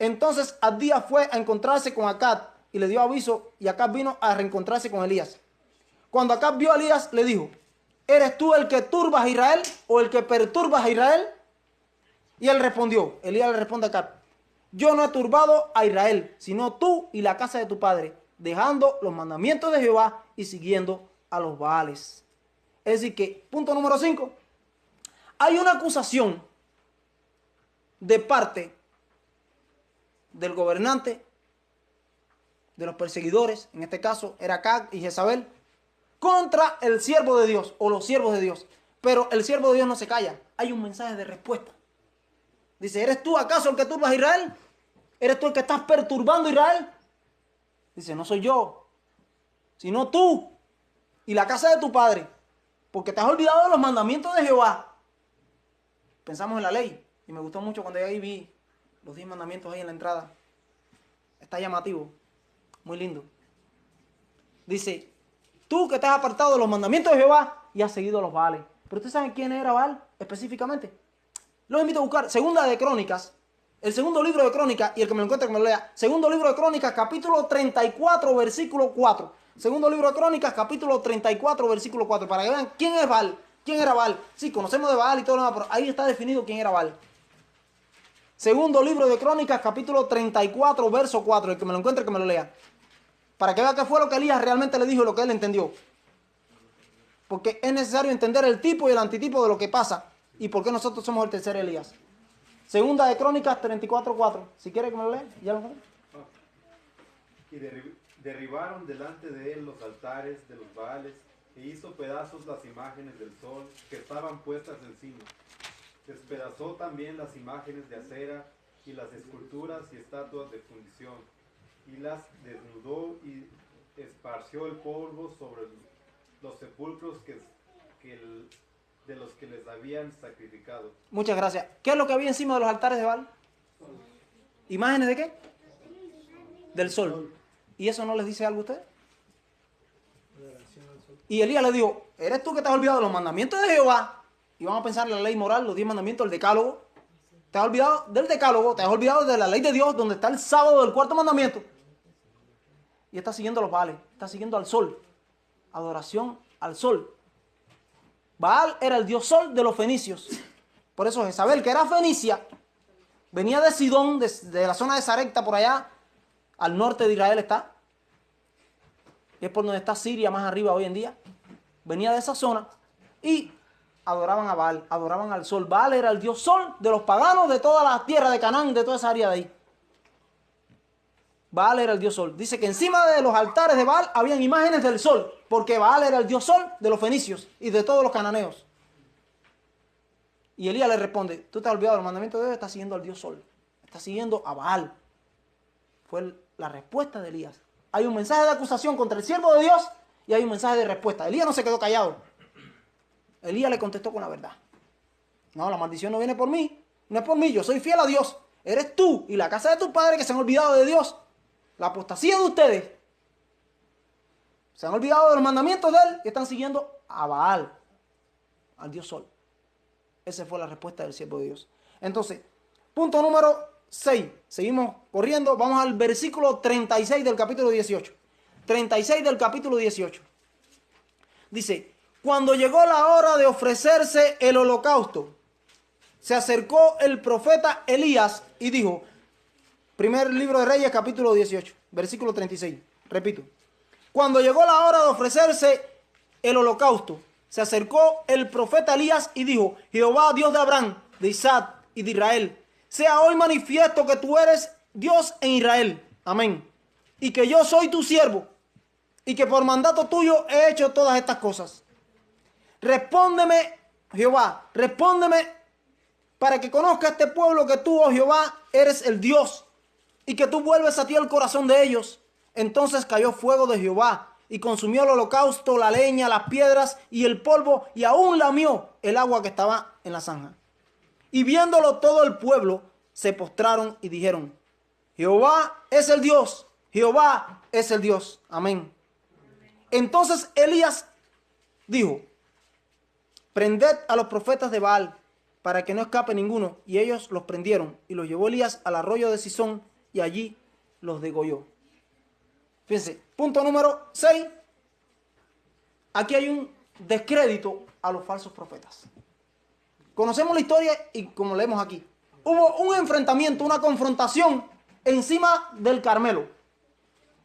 Entonces Abdías fue a encontrarse con Acab y le dio aviso, y Acab vino a reencontrarse con Elías. Cuando Acab vio a Elías, le dijo: ¿eres tú el que turbas a Israel o el que perturbas a Israel? Y él respondió, Elías le responde a Acab: yo no he turbado a Israel, sino tú y la casa de tu padre, dejando los mandamientos de Jehová y siguiendo a los Baales. Es decir que, punto número 5, hay una acusación de parte del gobernante, de los perseguidores, en este caso era Acab y Jezabel, contra el siervo de Dios o los siervos de Dios. Pero el siervo de Dios no se calla, hay un mensaje de respuesta. Dice: ¿eres tú acaso el que turbas a Israel? ¿Eres tú el que estás perturbando a Israel? Dice: no soy yo, sino tú y la casa de tu padre, porque te has olvidado de los mandamientos de Jehová. Pensamos en la ley, y me gustó mucho cuando ahí vi los 10 mandamientos ahí en la entrada. Está llamativo, muy lindo. Dice: tú que te has apartado de los mandamientos de Jehová y has seguido a los Baales. Pero ustedes saben quién era Baal específicamente. Los invito a buscar Segunda de Crónicas, el segundo libro de Crónicas, y el que me lo encuentre que me lo lea. Segundo libro de Crónicas, capítulo 34, versículo 4. Segundo libro de Crónicas, capítulo 34, versículo 4. Para que vean quién es Baal, quién era Baal. Sí, conocemos de Baal y todo lo demás, pero ahí está definido quién era Baal. Segundo libro de Crónicas, capítulo 34, verso 4. El que me lo encuentre que me lo lea. Para que vea qué fue lo que Elías realmente le dijo y lo que él entendió. Porque es necesario entender el tipo y el antitipo de lo que pasa y por qué nosotros somos el tercer Elías. Segunda de Crónicas 34:4. Si quiere que me lo lea, ya lo encontré. Y derribaron delante de él los altares de los Baales e hizo pedazos las imágenes del sol que estaban puestas encima. Despedazó también las imágenes de acera y las esculturas y estatuas de fundición, y las desnudó y esparció el polvo sobre los sepulcros de los que les habían sacrificado. Muchas gracias. ¿Qué es lo que había encima de los altares de Baal? ¿Imágenes de qué? Del sol. ¿Y eso no les dice algo a ustedes? Y Elías le dijo: ¿eres tú que te has olvidado de los mandamientos de Jehová? Y vamos a pensar en la ley moral, los 10 mandamientos, el decálogo. Te has olvidado del decálogo, te has olvidado de la ley de Dios, donde está el sábado del cuarto mandamiento. Y estás siguiendo a los Baales, estás siguiendo al sol. Adoración al sol. Baal era el dios sol de los fenicios. Por eso Jezabel, que era fenicia, venía de Sidón, de la zona de Sarepta, por allá, al norte de Israel está. Y es por donde está Siria, más arriba hoy en día. Venía de esa zona y adoraban a Baal, adoraban al sol. Baal era el dios sol de los paganos de toda la tierra de Canaán, de toda esa área de ahí. Baal era el dios sol. Dice que encima de los altares de Baal habían imágenes del sol, porque Baal era el dios sol de los fenicios y de todos los cananeos. Y Elías le responde: tú te has olvidado del mandamiento de Dios, estás siguiendo al dios sol, estás siguiendo a Baal. Fue la respuesta de Elías. Hay un mensaje de acusación contra el siervo de Dios y hay un mensaje de respuesta. Elías no se quedó callado. Elías le contestó con la verdad. No, la maldición no viene por mí, no es por mí, yo soy fiel a Dios. Eres tú y la casa de tu padre que se han olvidado de Dios. La apostasía de ustedes. Se han olvidado de los mandamientos de él y están siguiendo a Baal, al dios sol. Esa fue la respuesta del siervo de Dios. Entonces, punto número 6. Seguimos corriendo. Vamos al versículo 36 del capítulo 18. 36 del capítulo 18. Dice: cuando llegó la hora de ofrecerse el holocausto, se acercó el profeta Elías y dijo, primer libro de Reyes, capítulo 18, versículo 36. Repito. Cuando llegó la hora de ofrecerse el holocausto, se acercó el profeta Elías y dijo: Jehová, Dios de Abraham, de Isaac y de Israel, sea hoy manifiesto que tú eres Dios en Israel. Amén. Y que yo soy tu siervo, y que por mandato tuyo he hecho todas estas cosas. Respóndeme, Jehová, respóndeme para que conozca este pueblo que tú, oh Jehová, eres el Dios, y que tú vuelves a ti el corazón de ellos. Entonces cayó fuego de Jehová y consumió el holocausto, la leña, las piedras y el polvo, y aún lamió el agua que estaba en la zanja. Y viéndolo todo el pueblo, se postraron y dijeron: Jehová es el Dios, Jehová es el Dios. Amén. Entonces Elías dijo: prended a los profetas de Baal para que no escape ninguno. Y ellos los prendieron y los llevó Elías al arroyo de Sison y allí los degolló. Fíjense, punto número 6. Aquí hay un descrédito a los falsos profetas. Conocemos la historia y como leemos aquí, hubo un enfrentamiento, una confrontación encima del Carmelo.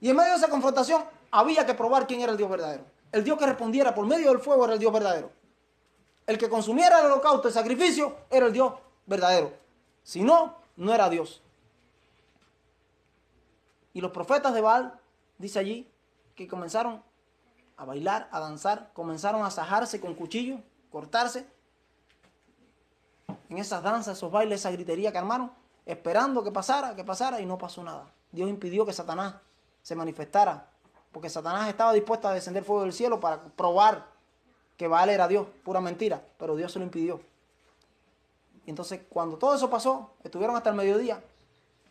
Y en medio de esa confrontación había que probar quién era el Dios verdadero. El Dios que respondiera por medio del fuego era el Dios verdadero. El que consumiera el holocausto, el sacrificio, era el Dios verdadero. Si no, no era Dios. Y los profetas de Baal, dice allí, que comenzaron a bailar, a danzar, comenzaron a sajarse con cuchillos, cortarse. En esas danzas, esos bailes, esa gritería que armaron, esperando que pasara, y no pasó nada. Dios impidió que Satanás se manifestara, porque Satanás estaba dispuesto a descender fuego del cielo para probar que Baal era Dios, pura mentira, pero Dios se lo impidió. Y entonces, cuando todo eso pasó, estuvieron hasta el mediodía,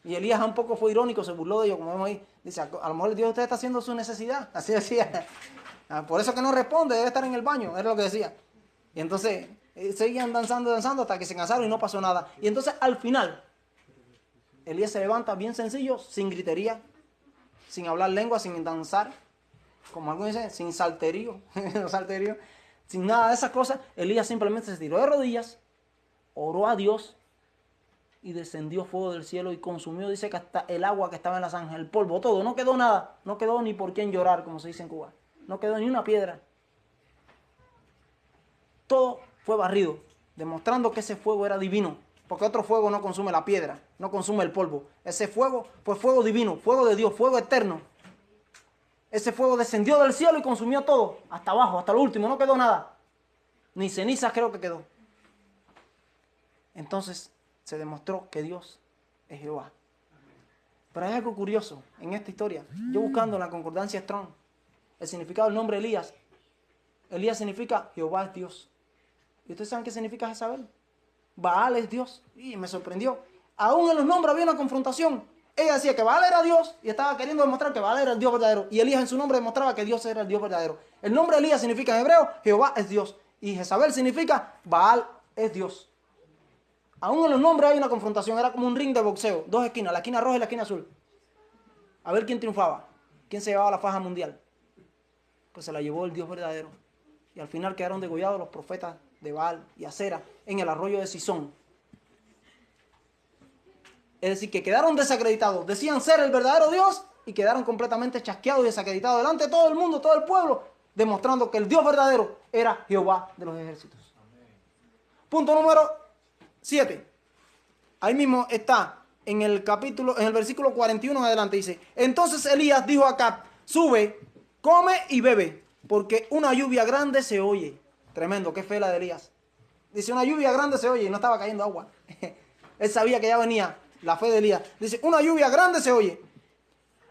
y Elías un poco fue irónico, se burló de ellos, como vemos ahí, dice, a lo mejor el Dios de usted está haciendo su necesidad, así decía, por eso que no responde, debe estar en el baño, era lo que decía. Y entonces, seguían danzando hasta que se cansaron y no pasó nada. Y entonces, al final, Elías se levanta bien sencillo, sin gritería, sin hablar lengua, sin danzar, como algunos dicen, sin salterío, sin nada de esas cosas. Elías simplemente se tiró de rodillas, oró a Dios y descendió fuego del cielo y consumió, dice que hasta el agua que estaba en la zanja, el polvo, todo, no quedó nada, no quedó ni por quién llorar, como se dice en Cuba, no quedó ni una piedra. Todo fue barrido, demostrando que ese fuego era divino, porque otro fuego no consume la piedra, no consume el polvo. Ese fuego fue fuego divino, fuego de Dios, fuego eterno. Ese fuego descendió del cielo y consumió todo, hasta abajo, hasta lo último, no quedó nada. Ni cenizas creo que quedó. Entonces se demostró que Dios es Jehová. Pero hay algo curioso en esta historia. Yo buscando en la concordancia Strong, el significado del nombre Elías. Elías significa Jehová es Dios. ¿Y ustedes saben qué significa Jezabel? Baal es Dios. Y me sorprendió. Aún en los nombres había una confrontación. Ella decía que Baal era Dios y estaba queriendo demostrar que Baal era el Dios verdadero. Y Elías en su nombre demostraba que Dios era el Dios verdadero. El nombre Elías significa en hebreo Jehová es Dios. Y Jezabel significa Baal es Dios. Aún en los nombres hay una confrontación. Era como un ring de boxeo. Dos esquinas, la esquina roja y la esquina azul. A ver quién triunfaba. Quién se llevaba la faja mundial. Pues se la llevó el Dios verdadero. Y al final quedaron degollados los profetas de Baal y Acera en el arroyo de Sison. Es decir, que quedaron desacreditados. Decían ser el verdadero Dios y quedaron completamente chasqueados y desacreditados delante de todo el mundo, todo el pueblo, demostrando que el Dios verdadero era Jehová de los ejércitos. Amén. Punto número 7. Ahí mismo está en el versículo 41 en adelante, dice: entonces Elías dijo a Acab: sube, come y bebe, porque una lluvia grande se oye. Tremendo, qué fe la de Elías. Dice, una lluvia grande se oye, y no estaba cayendo agua. Él sabía que ya venía la fe de Elías. Dice, una lluvia grande se oye.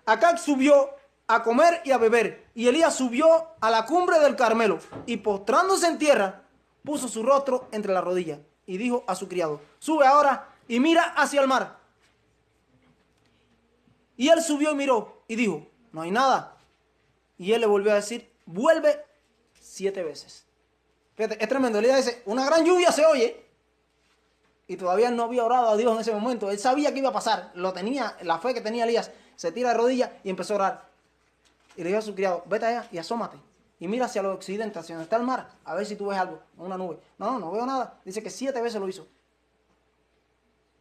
Acab subió a comer y a beber, y Elías subió a la cumbre del Carmelo, y postrándose en tierra, puso su rostro entre las rodillas, y dijo a su criado: sube ahora y mira hacia el mar. Y él subió y miró, y dijo: no hay nada. Y él le volvió a decir: vuelve 7 veces. Fíjate, es tremendo. Elías dice, una gran lluvia se oye. Y todavía no había orado a Dios en ese momento. Él sabía que iba a pasar. Lo tenía, la fe que tenía Elías. Se tira de rodillas y empezó a orar. Y le dijo a su criado: vete allá y asómate. Y mira hacia el occidente, hacia donde está el mar. A ver si tú ves algo, una nube. No veo nada. Dice que 7 veces lo hizo.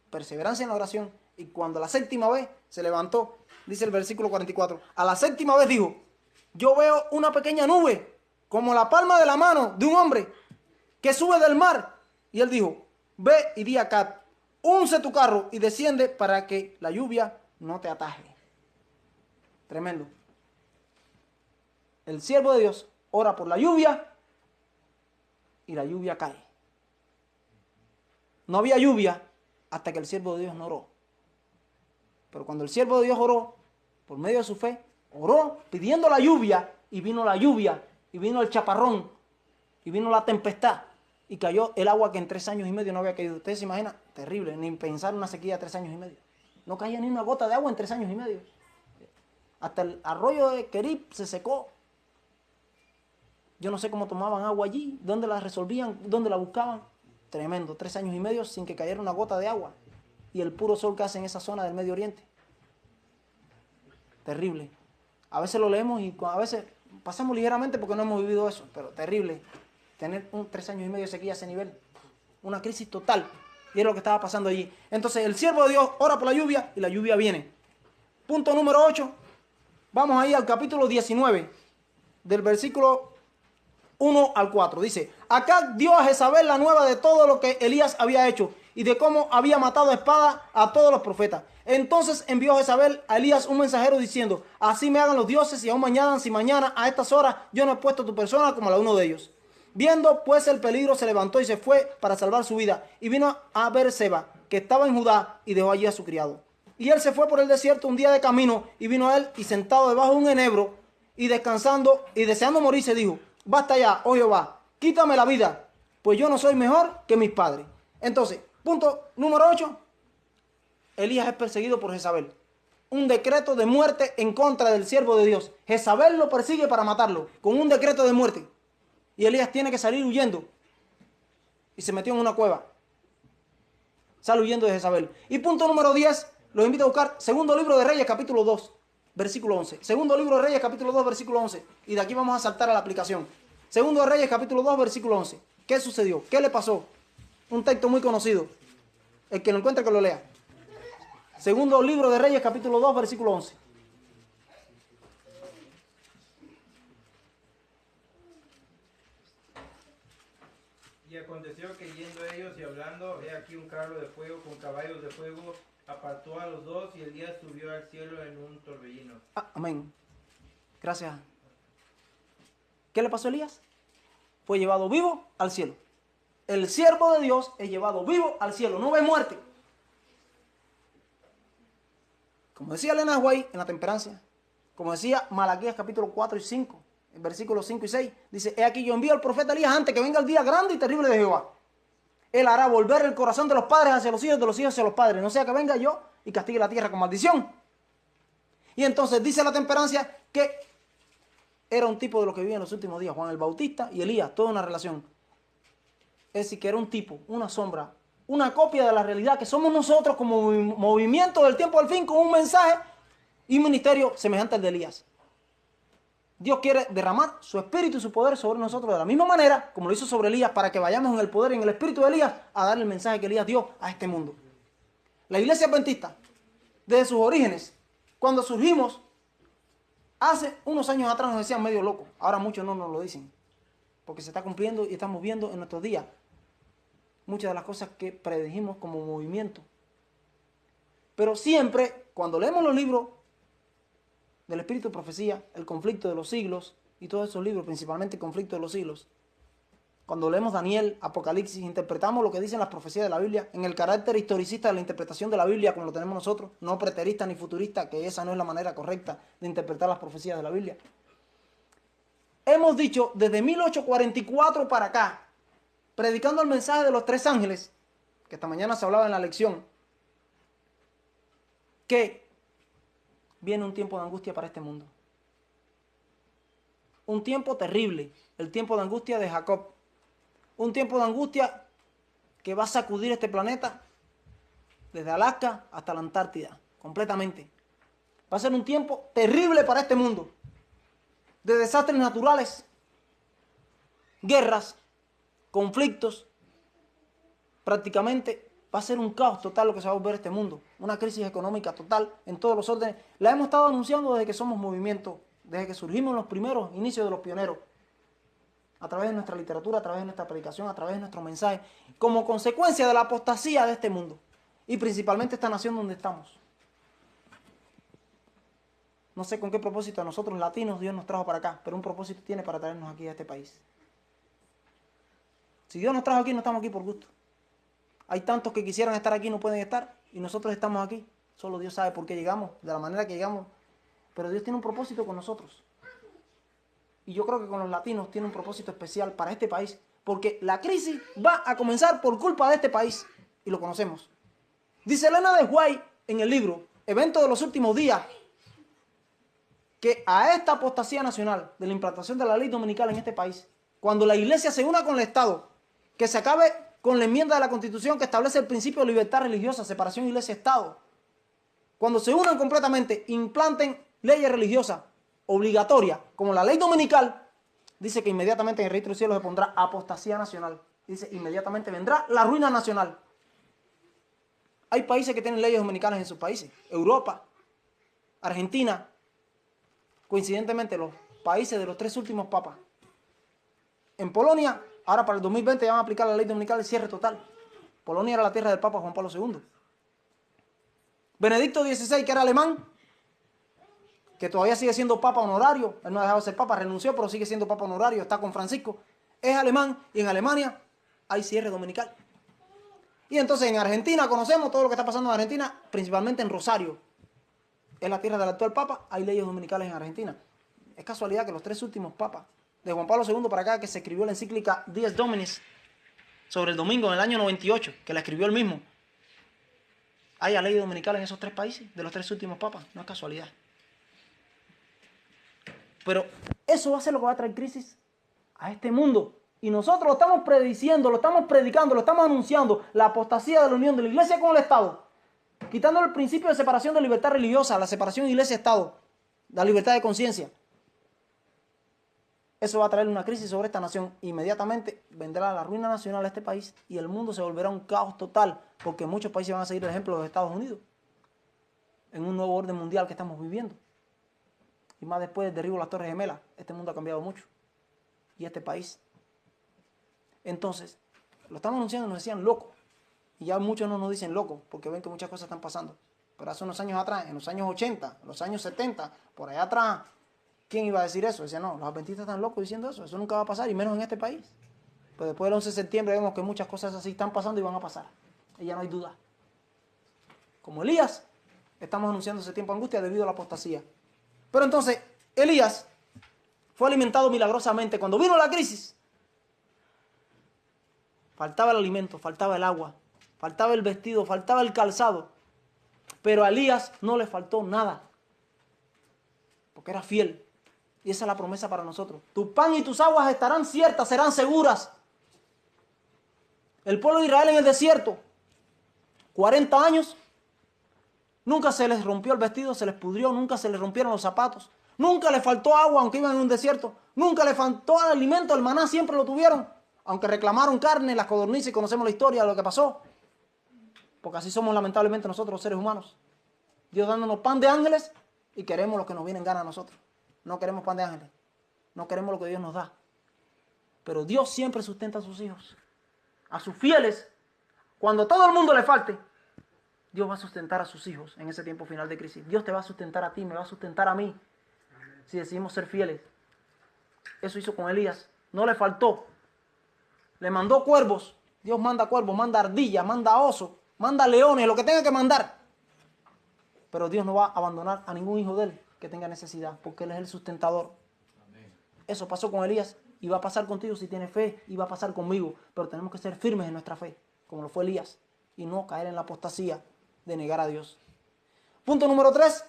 Perseverancia en la oración. Y cuando la 7ª vez se levantó, dice el versículo 44. A la 7ª vez dijo: yo veo una pequeña nube, como la palma de la mano de un hombre, que sube del mar. Y él dijo: ve y di a Acab: unce tu carro y desciende para que la lluvia no te ataje. Tremendo. El siervo de Dios ora por la lluvia y la lluvia cae. No había lluvia hasta que el siervo de Dios no oró. Pero cuando el siervo de Dios oró, por medio de su fe, oró pidiendo la lluvia, y vino la lluvia, y vino el chaparrón, y vino la tempestad, y cayó el agua que en 3 años y medio no había caído. Ustedes se imaginan, terrible, ni pensar una sequía de 3 años y medio. No caía ni una gota de agua en 3 años y medio. Hasta el arroyo de Querib se secó. Yo no sé cómo tomaban agua allí, dónde la resolvían, dónde la buscaban. Tremendo, 3 años y medio sin que cayera una gota de agua. Y el puro sol que hace en esa zona del Medio Oriente. Terrible. A veces lo leemos y a veces pasamos ligeramente porque no hemos vivido eso. Pero terrible. Tener 3 años y medio de sequía a ese nivel. Una crisis total. Y es lo que estaba pasando allí. Entonces el siervo de Dios ora por la lluvia y la lluvia viene. Punto número 8. Vamos ahí al capítulo 19. Del versículo 1 al 4. Dice: Acab dio a Jezabel la nueva de todo lo que Elías había hecho y de cómo había matado a espada a todos los profetas. Entonces envió Jezabel a Elías un mensajero diciendo: Así me hagan los dioses y aún mañana, si mañana a estas horas yo no he puesto tu persona como la de uno de ellos. Viendo pues el peligro, se levantó y se fue para salvar su vida, y vino a Beerseba, que estaba en Judá, y dejó allí a su criado. Y él se fue por el desierto un día de camino, y vino a él, y sentado debajo de un enebro, y descansando, y deseando morir, se dijo: Basta ya, oh Jehová, quítame la vida, pues yo no soy mejor que mis padres. Entonces, punto número 8, Elías es perseguido por Jezabel. Un decreto de muerte en contra del siervo de Dios. Jezabel lo persigue para matarlo, con un decreto de muerte. Y Elías tiene que salir huyendo. Y se metió en una cueva. Sale huyendo de Jezabel. Y punto número 10, los invito a buscar Segundo Libro de Reyes, capítulo 2, versículo 11. Segundo Libro de Reyes, capítulo 2, versículo 11. Y de aquí vamos a saltar a la aplicación. Segundo de Reyes, capítulo 2, versículo 11. ¿Qué sucedió? ¿Qué le pasó? Un texto muy conocido. El que lo encuentre, que lo lea. Segundo Libro de Reyes, capítulo 2, versículo 11. Y aconteció que yendo ellos y hablando, he aquí un carro de fuego con caballos de fuego apartó a los dos, y Elías subió al cielo en un torbellino. Amén. Gracias. ¿Qué le pasó a Elías? Fue llevado vivo al cielo. El siervo de Dios es llevado vivo al cielo, no ve muerte. Como decía Elena White en La Temperancia, como decía Malaquías capítulo 4 y 5, en versículos 5 y 6, dice: He aquí yo envío al profeta Elías antes que venga el día grande y terrible de Jehová. Él hará volver el corazón de los padres hacia los hijos, de los hijos hacia los padres, no sea que venga yo y castigue la tierra con maldición. Y entonces dice La Temperancia que era un tipo de lo que vivía en los últimos días, Juan el Bautista y Elías, toda una relación. Es decir, que era un tipo, una sombra, una copia de la realidad que somos nosotros como movimiento del tiempo del fin, con un mensaje y un ministerio semejante al de Elías. Dios quiere derramar su espíritu y su poder sobre nosotros de la misma manera como lo hizo sobre Elías, para que vayamos en el poder y en el espíritu de Elías a dar el mensaje que Elías dio a este mundo. La iglesia adventista, desde sus orígenes, cuando surgimos, hace unos años atrás nos decían medio locos. Ahora muchos no nos lo dicen, porque se está cumpliendo y estamos viendo en nuestros días muchas de las cosas que predijimos como movimiento. Pero siempre, cuando leemos los libros del Espíritu de Profecía, el conflicto de los siglos y todos esos libros, principalmente el conflicto de los siglos, cuando leemos Daniel, Apocalipsis, interpretamos lo que dicen las profecías de la Biblia en el carácter historicista de la interpretación de la Biblia como lo tenemos nosotros, no preterista ni futurista, que esa no es la manera correcta de interpretar las profecías de la Biblia. Hemos dicho desde 1844 para acá, predicando el mensaje de los 3 ángeles, que esta mañana se hablaba en la lección, que viene un tiempo de angustia para este mundo. Un tiempo terrible, el tiempo de angustia de Jacob. Un tiempo de angustia que va a sacudir este planeta desde Alaska hasta la Antártida, completamente. Va a ser un tiempo terrible para este mundo, de desastres naturales, guerras, conflictos. Prácticamente va a ser un caos total lo que se va a volver este mundo. Una crisis económica total en todos los órdenes. La hemos estado anunciando desde que somos movimiento, desde que surgimos en los primeros inicios de los pioneros. A través de nuestra literatura, a través de nuestra predicación, a través de nuestro mensaje. Como consecuencia de la apostasía de este mundo. Y principalmente esta nación donde estamos. No sé con qué propósito a nosotros latinos Dios nos trajo para acá, pero un propósito tiene para traernos aquí a este país. Si Dios nos trajo aquí, no estamos aquí por gusto. Hay tantos que quisieran estar aquí y no pueden estar, y nosotros estamos aquí. Solo Dios sabe por qué llegamos, de la manera que llegamos. Pero Dios tiene un propósito con nosotros. Y yo creo que con los latinos tiene un propósito especial para este país, porque la crisis va a comenzar por culpa de este país, y lo conocemos. Dice Elena de White en el libro Eventos de los Últimos Días, que a esta apostasía nacional de la implantación de la ley dominical en este país, cuando la iglesia se una con el Estado, que se acabe con la enmienda de la Constitución que establece el principio de libertad religiosa, separación iglesia-estado. Cuando se unan completamente, implanten leyes religiosas obligatorias, como la ley dominical, dice que inmediatamente en el registro del cielo se pondrá apostasía nacional. Dice, inmediatamente vendrá la ruina nacional. Hay países que tienen leyes dominicales en sus países. Europa, Argentina, coincidentemente los países de los 3 últimos papas. En Polonia, ahora para el 2020 ya van a aplicar la ley dominical de cierre total. Polonia era la tierra del Papa Juan Pablo II. Benedicto XVI, que era alemán, que todavía sigue siendo papa honorario, él no ha dejado de ser papa, renunció, pero sigue siendo papa honorario, está con Francisco, es alemán, y en Alemania hay cierre dominical. Y entonces en Argentina conocemos todo lo que está pasando en Argentina, principalmente en Rosario. Es la tierra del actual papa, hay leyes dominicales en Argentina. Es casualidad que los 3 últimos papas, de Juan Pablo II para acá, que se escribió la encíclica Dies Dominis sobre el domingo en el año 98, que la escribió él mismo, haya leyes dominicales en esos 3 países, de los 3 últimos papas, no es casualidad. Pero eso va a ser lo que va a traer crisis a este mundo. Y nosotros lo estamos prediciendo, lo estamos predicando, lo estamos anunciando, la apostasía de la unión de la iglesia con el Estado, quitando el principio de separación de libertad religiosa, la separación iglesia-Estado, la libertad de conciencia. Eso va a traer una crisis sobre esta nación. Inmediatamente vendrá la ruina nacional a este país y el mundo se volverá un caos total, porque muchos países van a seguir el ejemplo de los Estados Unidos en un nuevo orden mundial que estamos viviendo. Y más después del derribo de las Torres Gemelas, este mundo ha cambiado mucho. Y este país. Entonces, lo estamos anunciando y nos decían loco. Y ya muchos no nos dicen loco, porque ven que muchas cosas están pasando. Pero hace unos años atrás, en los años 80, en los años 70, por allá atrás, ¿quién iba a decir eso? Decía, no, los adventistas están locos diciendo eso nunca va a pasar, y menos en este país. Pero después del 11 de septiembre vemos que muchas cosas así están pasando y van a pasar. Y ya no hay duda. Como Elías, estamos anunciando ese tiempo de angustia debido a la apostasía. Pero entonces, Elías fue alimentado milagrosamente. Cuando vino la crisis, faltaba el alimento, faltaba el agua, faltaba el vestido, faltaba el calzado. Pero a Elías no le faltó nada, porque era fiel. Y esa es la promesa para nosotros. Tu pan y tus aguas estarán ciertas, serán seguras. El pueblo de Israel en el desierto, 40 años, nunca se les rompió el vestido, se les pudrió, nunca se les rompieron los zapatos, nunca les faltó agua aunque iban en un desierto, nunca les faltó el alimento, el maná siempre lo tuvieron, aunque reclamaron carne, las codornices, y conocemos la historia de lo que pasó. Porque así somos lamentablemente nosotros los seres humanos. Dios dándonos pan de ángeles y queremos lo que nos viene en gana a nosotros. No queremos pan de ángeles. No queremos lo que Dios nos da. Pero Dios siempre sustenta a sus hijos. A sus fieles. Cuando todo el mundo le falte, Dios va a sustentar a sus hijos en ese tiempo final de crisis. Dios te va a sustentar a ti, me va a sustentar a mí. Si decidimos ser fieles. Eso hizo con Elías. No le faltó. Le mandó cuervos. Dios manda cuervos, manda ardillas, manda osos, manda leones, lo que tenga que mandar. Pero Dios no va a abandonar a ningún hijo de él que tenga necesidad, porque Él es el sustentador. Amén. Eso pasó con Elías y va a pasar contigo si tienes fe, y va a pasar conmigo. Pero tenemos que ser firmes en nuestra fe, como lo fue Elías, y no caer en la apostasía de negar a Dios. Punto número 3,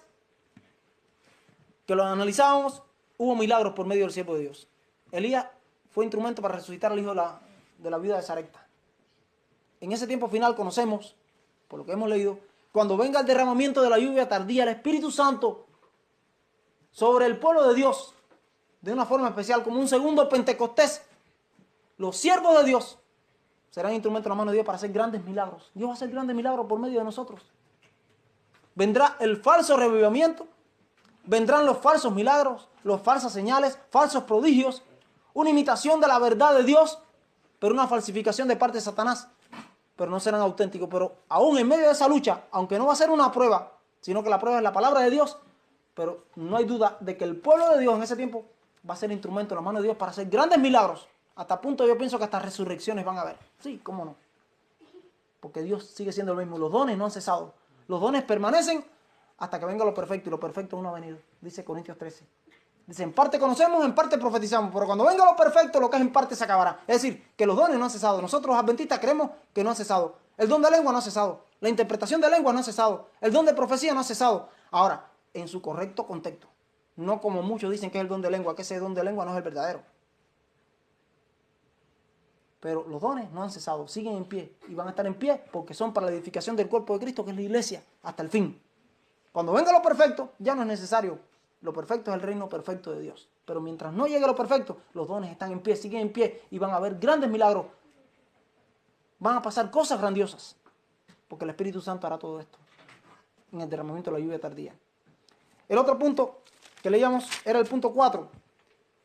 que lo analizábamos, hubo milagros por medio del siervo de Dios. Elías fue instrumento para resucitar al hijo de la viuda de Sarepta. En ese tiempo final conocemos, por lo que hemos leído, cuando venga el derramamiento de la lluvia tardía, el Espíritu Santo sobre el pueblo de Dios, de una forma especial, como un segundo Pentecostés, los siervos de Dios serán instrumentos en la mano de Dios para hacer grandes milagros. Dios va a hacer grandes milagros por medio de nosotros. Vendrá el falso revivimiento, vendrán los falsos milagros, las falsas señales, falsos prodigios, una imitación de la verdad de Dios, pero una falsificación de parte de Satanás. Pero no serán auténticos. Pero aún en medio de esa lucha, aunque no va a ser una prueba, sino que la prueba es la palabra de Dios, pero no hay duda de que el pueblo de Dios en ese tiempo va a ser instrumento en la mano de Dios para hacer grandes milagros. Hasta punto yo pienso que hasta resurrecciones van a haber. Sí, cómo no. Porque Dios sigue siendo el mismo. Los dones no han cesado. Los dones permanecen hasta que venga lo perfecto. Y lo perfecto aún no ha venido. Dice Corintios 13. Dice, en parte conocemos, en parte profetizamos. Pero cuando venga lo perfecto, lo que es en parte se acabará. Es decir, que los dones no han cesado. Nosotros los adventistas creemos que no han cesado. El don de lengua no ha cesado. La interpretación de lengua no ha cesado. El don de profecía no ha cesado. Ahora, en su correcto contexto. No como muchos dicen que es el don de lengua, que ese don de lengua no es el verdadero. Pero los dones no han cesado, siguen en pie y van a estar en pie porque son para la edificación del cuerpo de Cristo, que es la iglesia, hasta el fin. Cuando venga lo perfecto, ya no es necesario. Lo perfecto es el reino perfecto de Dios. Pero mientras no llegue lo perfecto, los dones están en pie, siguen en pie y van a haber grandes milagros. Van a pasar cosas grandiosas. Porque el Espíritu Santo hará todo esto en el derramamiento de la lluvia tardía. El otro punto que leíamos era el punto 4.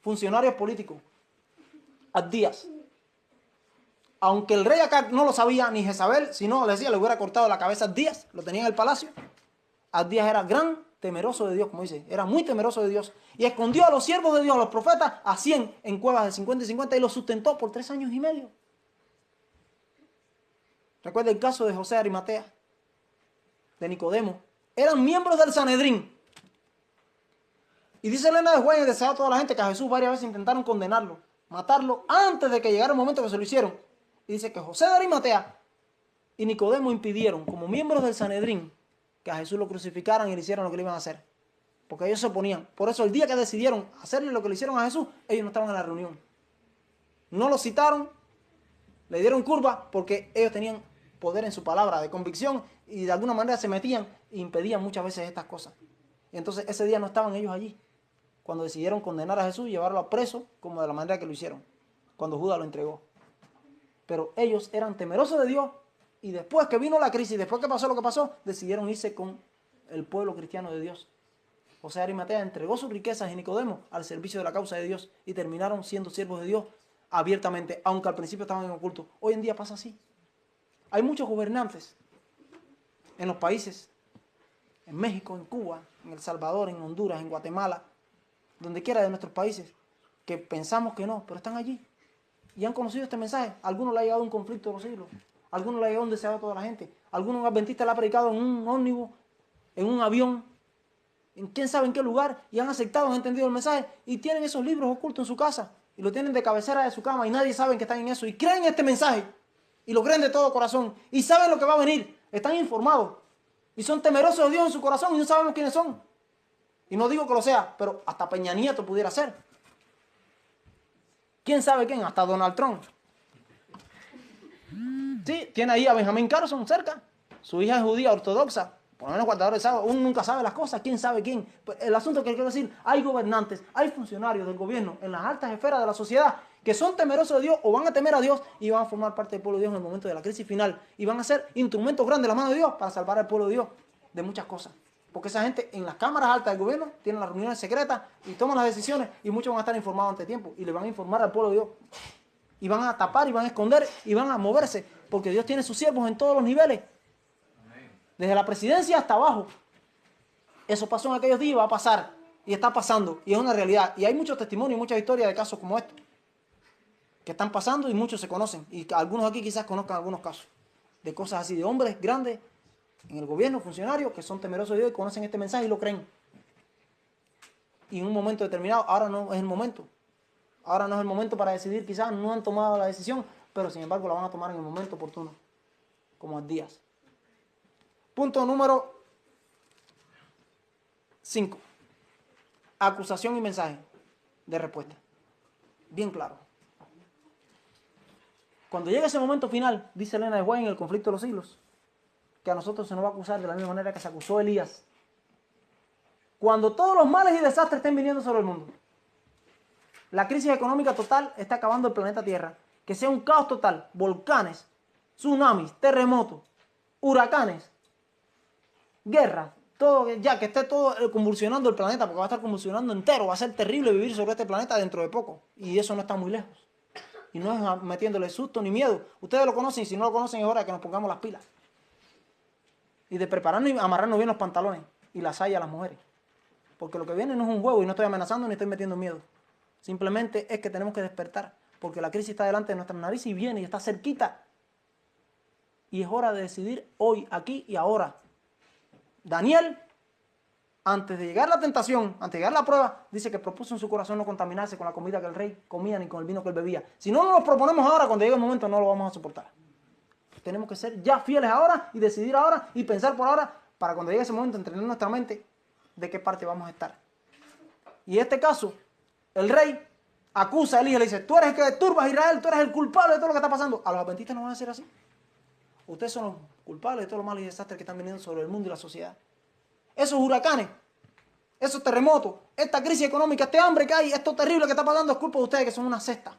Funcionarios políticos. Abdías. Aunque el rey Acab no lo sabía, ni Jezabel, si no le decía, le hubiera cortado la cabeza a Abdías, lo tenía en el palacio. Abdías era gran temeroso de Dios, como dice, era muy temeroso de Dios. Y escondió a los siervos de Dios, a los profetas, a 100 en cuevas de 50 y 50 y los sustentó por 3 años y medio. Recuerda el caso de José de Arimatea, de Nicodemo. Eran miembros del Sanedrín. Y dice Elena de White, deseaba a toda la gente, que a Jesús varias veces intentaron condenarlo, matarlo, antes de que llegara el momento que se lo hicieron. Y dice que José de Arimatea y Nicodemo impidieron, como miembros del Sanedrín, que a Jesús lo crucificaran y le hicieran lo que le iban a hacer. Porque ellos se oponían. Por eso el día que decidieron hacerle lo que le hicieron a Jesús, ellos no estaban en la reunión. No lo citaron, le dieron curva, porque ellos tenían poder en su palabra de convicción y de alguna manera se metían e impedían muchas veces estas cosas. Y entonces ese día no estaban ellos allí, cuando decidieron condenar a Jesús y llevarlo a preso, como de la manera que lo hicieron, cuando Judas lo entregó. Pero ellos eran temerosos de Dios y después que vino la crisis, después que pasó lo que pasó, decidieron irse con el pueblo cristiano de Dios. José de Arimatea entregó sus riquezas y Nicodemo al servicio de la causa de Dios y terminaron siendo siervos de Dios abiertamente, aunque al principio estaban en oculto. Hoy en día pasa así. Hay muchos gobernantes en los países, en México, en Cuba, en El Salvador, en Honduras, en Guatemala, donde quiera de nuestros países, que pensamos que no, pero están allí y han conocido este mensaje. A algunos le ha llegado un conflicto de los siglos, a algunos le ha llegado un deseo a toda la gente, a algunos un adventista le ha predicado en un ómnibus, en un avión, en quién sabe en qué lugar, y han aceptado, han entendido el mensaje y tienen esos libros ocultos en su casa y lo tienen de cabecera de su cama y nadie sabe que están en eso y creen este mensaje y lo creen de todo corazón y saben lo que va a venir, están informados y son temerosos de Dios en su corazón y no sabemos quiénes son. Y no digo que lo sea, pero hasta Peña Nieto pudiera ser. ¿Quién sabe quién? Hasta Donald Trump. Sí, tiene ahí a Benjamin Carson cerca. Su hija es judía ortodoxa, por lo menos guardador de sábado. Uno nunca sabe las cosas, quién sabe quién. El asunto que quiero decir, hay gobernantes, hay funcionarios del gobierno en las altas esferas de la sociedad que son temerosos de Dios o van a temer a Dios y van a formar parte del pueblo de Dios en el momento de la crisis final y van a ser instrumentos grandes de la mano de Dios para salvar al pueblo de Dios de muchas cosas. Porque esa gente en las cámaras altas del gobierno tienen las reuniones secretas y toman las decisiones y muchos van a estar informados ante tiempo y le van a informar al pueblo de Dios. Y van a tapar y van a esconder y van a moverse porque Dios tiene sus siervos en todos los niveles. Desde la presidencia hasta abajo. Eso pasó en aquellos días y va a pasar. Y está pasando. Y es una realidad. Y hay muchos testimonios, muchas historias de casos como estos. Que están pasando y muchos se conocen. Y algunos aquí quizás conozcan algunos casos. De cosas así, de hombres grandes en el gobierno, funcionarios, que son temerosos de Dios y conocen este mensaje y lo creen. Y en un momento determinado, ahora no es el momento. Ahora no es el momento para decidir, quizás no han tomado la decisión, pero sin embargo la van a tomar en el momento oportuno. Como Abdías. Punto número 5. Acusación y mensaje de respuesta. Bien claro. Cuando llegue ese momento final, dice Elena de White en el conflicto de los siglos, que a nosotros se nos va a acusar de la misma manera que se acusó a Elías. Cuando todos los males y desastres estén viniendo sobre el mundo, la crisis económica total está acabando el planeta Tierra, que sea un caos total, volcanes, tsunamis, terremotos, huracanes, guerra, todo, ya que esté todo convulsionando el planeta, porque va a estar convulsionando entero, va a ser terrible vivir sobre este planeta dentro de poco, y eso no está muy lejos. Y no es metiéndole susto ni miedo. Ustedes lo conocen y si no lo conocen es hora de que nos pongamos las pilas. Y de prepararnos y amarrarnos bien los pantalones y las sayas a las mujeres. Porque lo que viene no es un juego y no estoy amenazando ni estoy metiendo miedo. Simplemente es que tenemos que despertar. Porque la crisis está delante de nuestras narices y viene y está cerquita. Y es hora de decidir hoy, aquí y ahora. Daniel, antes de llegar la tentación, antes de llegar la prueba, dice que propuso en su corazón no contaminarse con la comida que el rey comía ni con el vino que él bebía. Si no nos lo proponemos ahora, cuando llegue el momento no lo vamos a soportar. Tenemos que ser ya fieles ahora y decidir ahora y pensar por ahora para cuando llegue ese momento entrenar nuestra mente de qué parte vamos a estar. Y en este caso, el rey acusa a Elías, le dice, tú eres el que turbas a Israel, tú eres el culpable de todo lo que está pasando. A los adventistas no van a decir así. Ustedes son los culpables de todos los males y desastres que están viniendo sobre el mundo y la sociedad. Esos huracanes, esos terremotos, esta crisis económica, este hambre que hay, esto terrible que está pasando es culpa de ustedes que son una secta.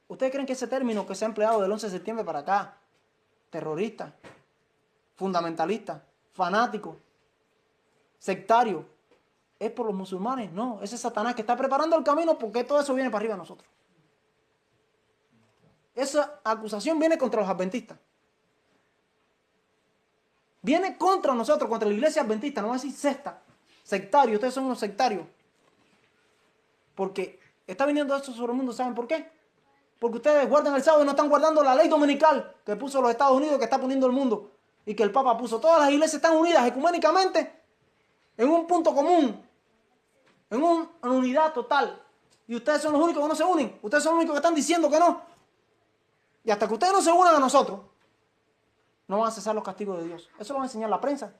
¿Ustedes creen que ese término que se ha empleado del 11 de septiembre para acá, terrorista, fundamentalista, fanático, sectario, es por los musulmanes? No, ese es Satanás que está preparando el camino porque todo eso viene para arriba de nosotros. Esa acusación viene contra los adventistas. Viene contra nosotros, contra la iglesia adventista, no va a decir secta, sectario, ustedes son unos sectarios. Porque está viniendo esto sobre el mundo, ¿saben por qué? Porque ustedes guardan el sábado y no están guardando la ley dominical que puso los Estados Unidos, que está poniendo el mundo, y que el Papa puso. Todas las iglesias están unidas ecuménicamente en un punto común, en una unidad total. Y ustedes son los únicos que no se unen. Ustedes son los únicos que están diciendo que no. Y hasta que ustedes no se unan a nosotros, no van a cesar los castigos de Dios. Eso lo va a enseñar la prensa.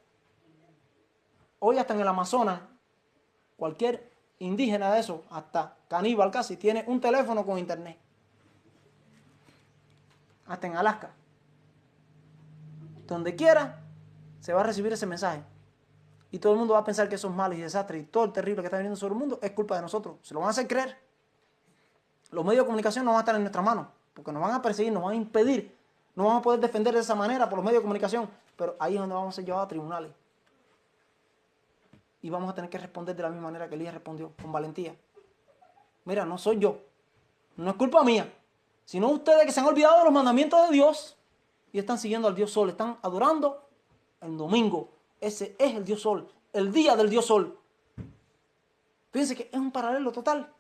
Hoy hasta en el Amazonas, cualquier indígena de eso, hasta caníbal casi, tiene un teléfono con internet. Hasta en Alaska. Donde quiera se va a recibir ese mensaje. Y todo el mundo va a pensar que esos males y desastres y todo el terrible que está viniendo sobre el mundo es culpa de nosotros. Se lo van a hacer creer. Los medios de comunicación no van a estar en nuestras manos, porque nos van a perseguir, nos van a impedir. No vamos a poder defender de esa manera por los medios de comunicación. Pero ahí es donde vamos a ser llevados a tribunales. Y vamos a tener que responder de la misma manera que Elías respondió, con valentía. Mira, no soy yo. No es culpa mía. Sino ustedes que se han olvidado de los mandamientos de Dios y están siguiendo al Dios Sol. Están adorando el domingo. Ese es el Dios Sol. El día del Dios Sol. Fíjense que es un paralelo total.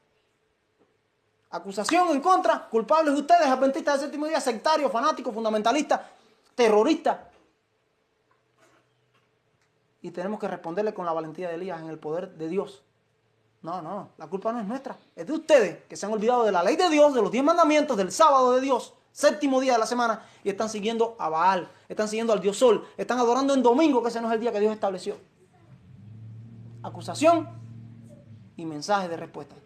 Acusación en contra. Culpables ustedes, adventistas del séptimo día, sectarios, fanáticos, fundamentalistas, terroristas. Y tenemos que responderle con la valentía de Elías en el poder de Dios. No, la culpa no es nuestra, es de ustedes que se han olvidado de la ley de Dios, de los 10 mandamientos, del sábado de Dios, séptimo día de la semana, y están siguiendo a Baal, están siguiendo al Dios Sol, están adorando en domingo, que ese no es el día que Dios estableció. Acusación y mensaje de respuesta.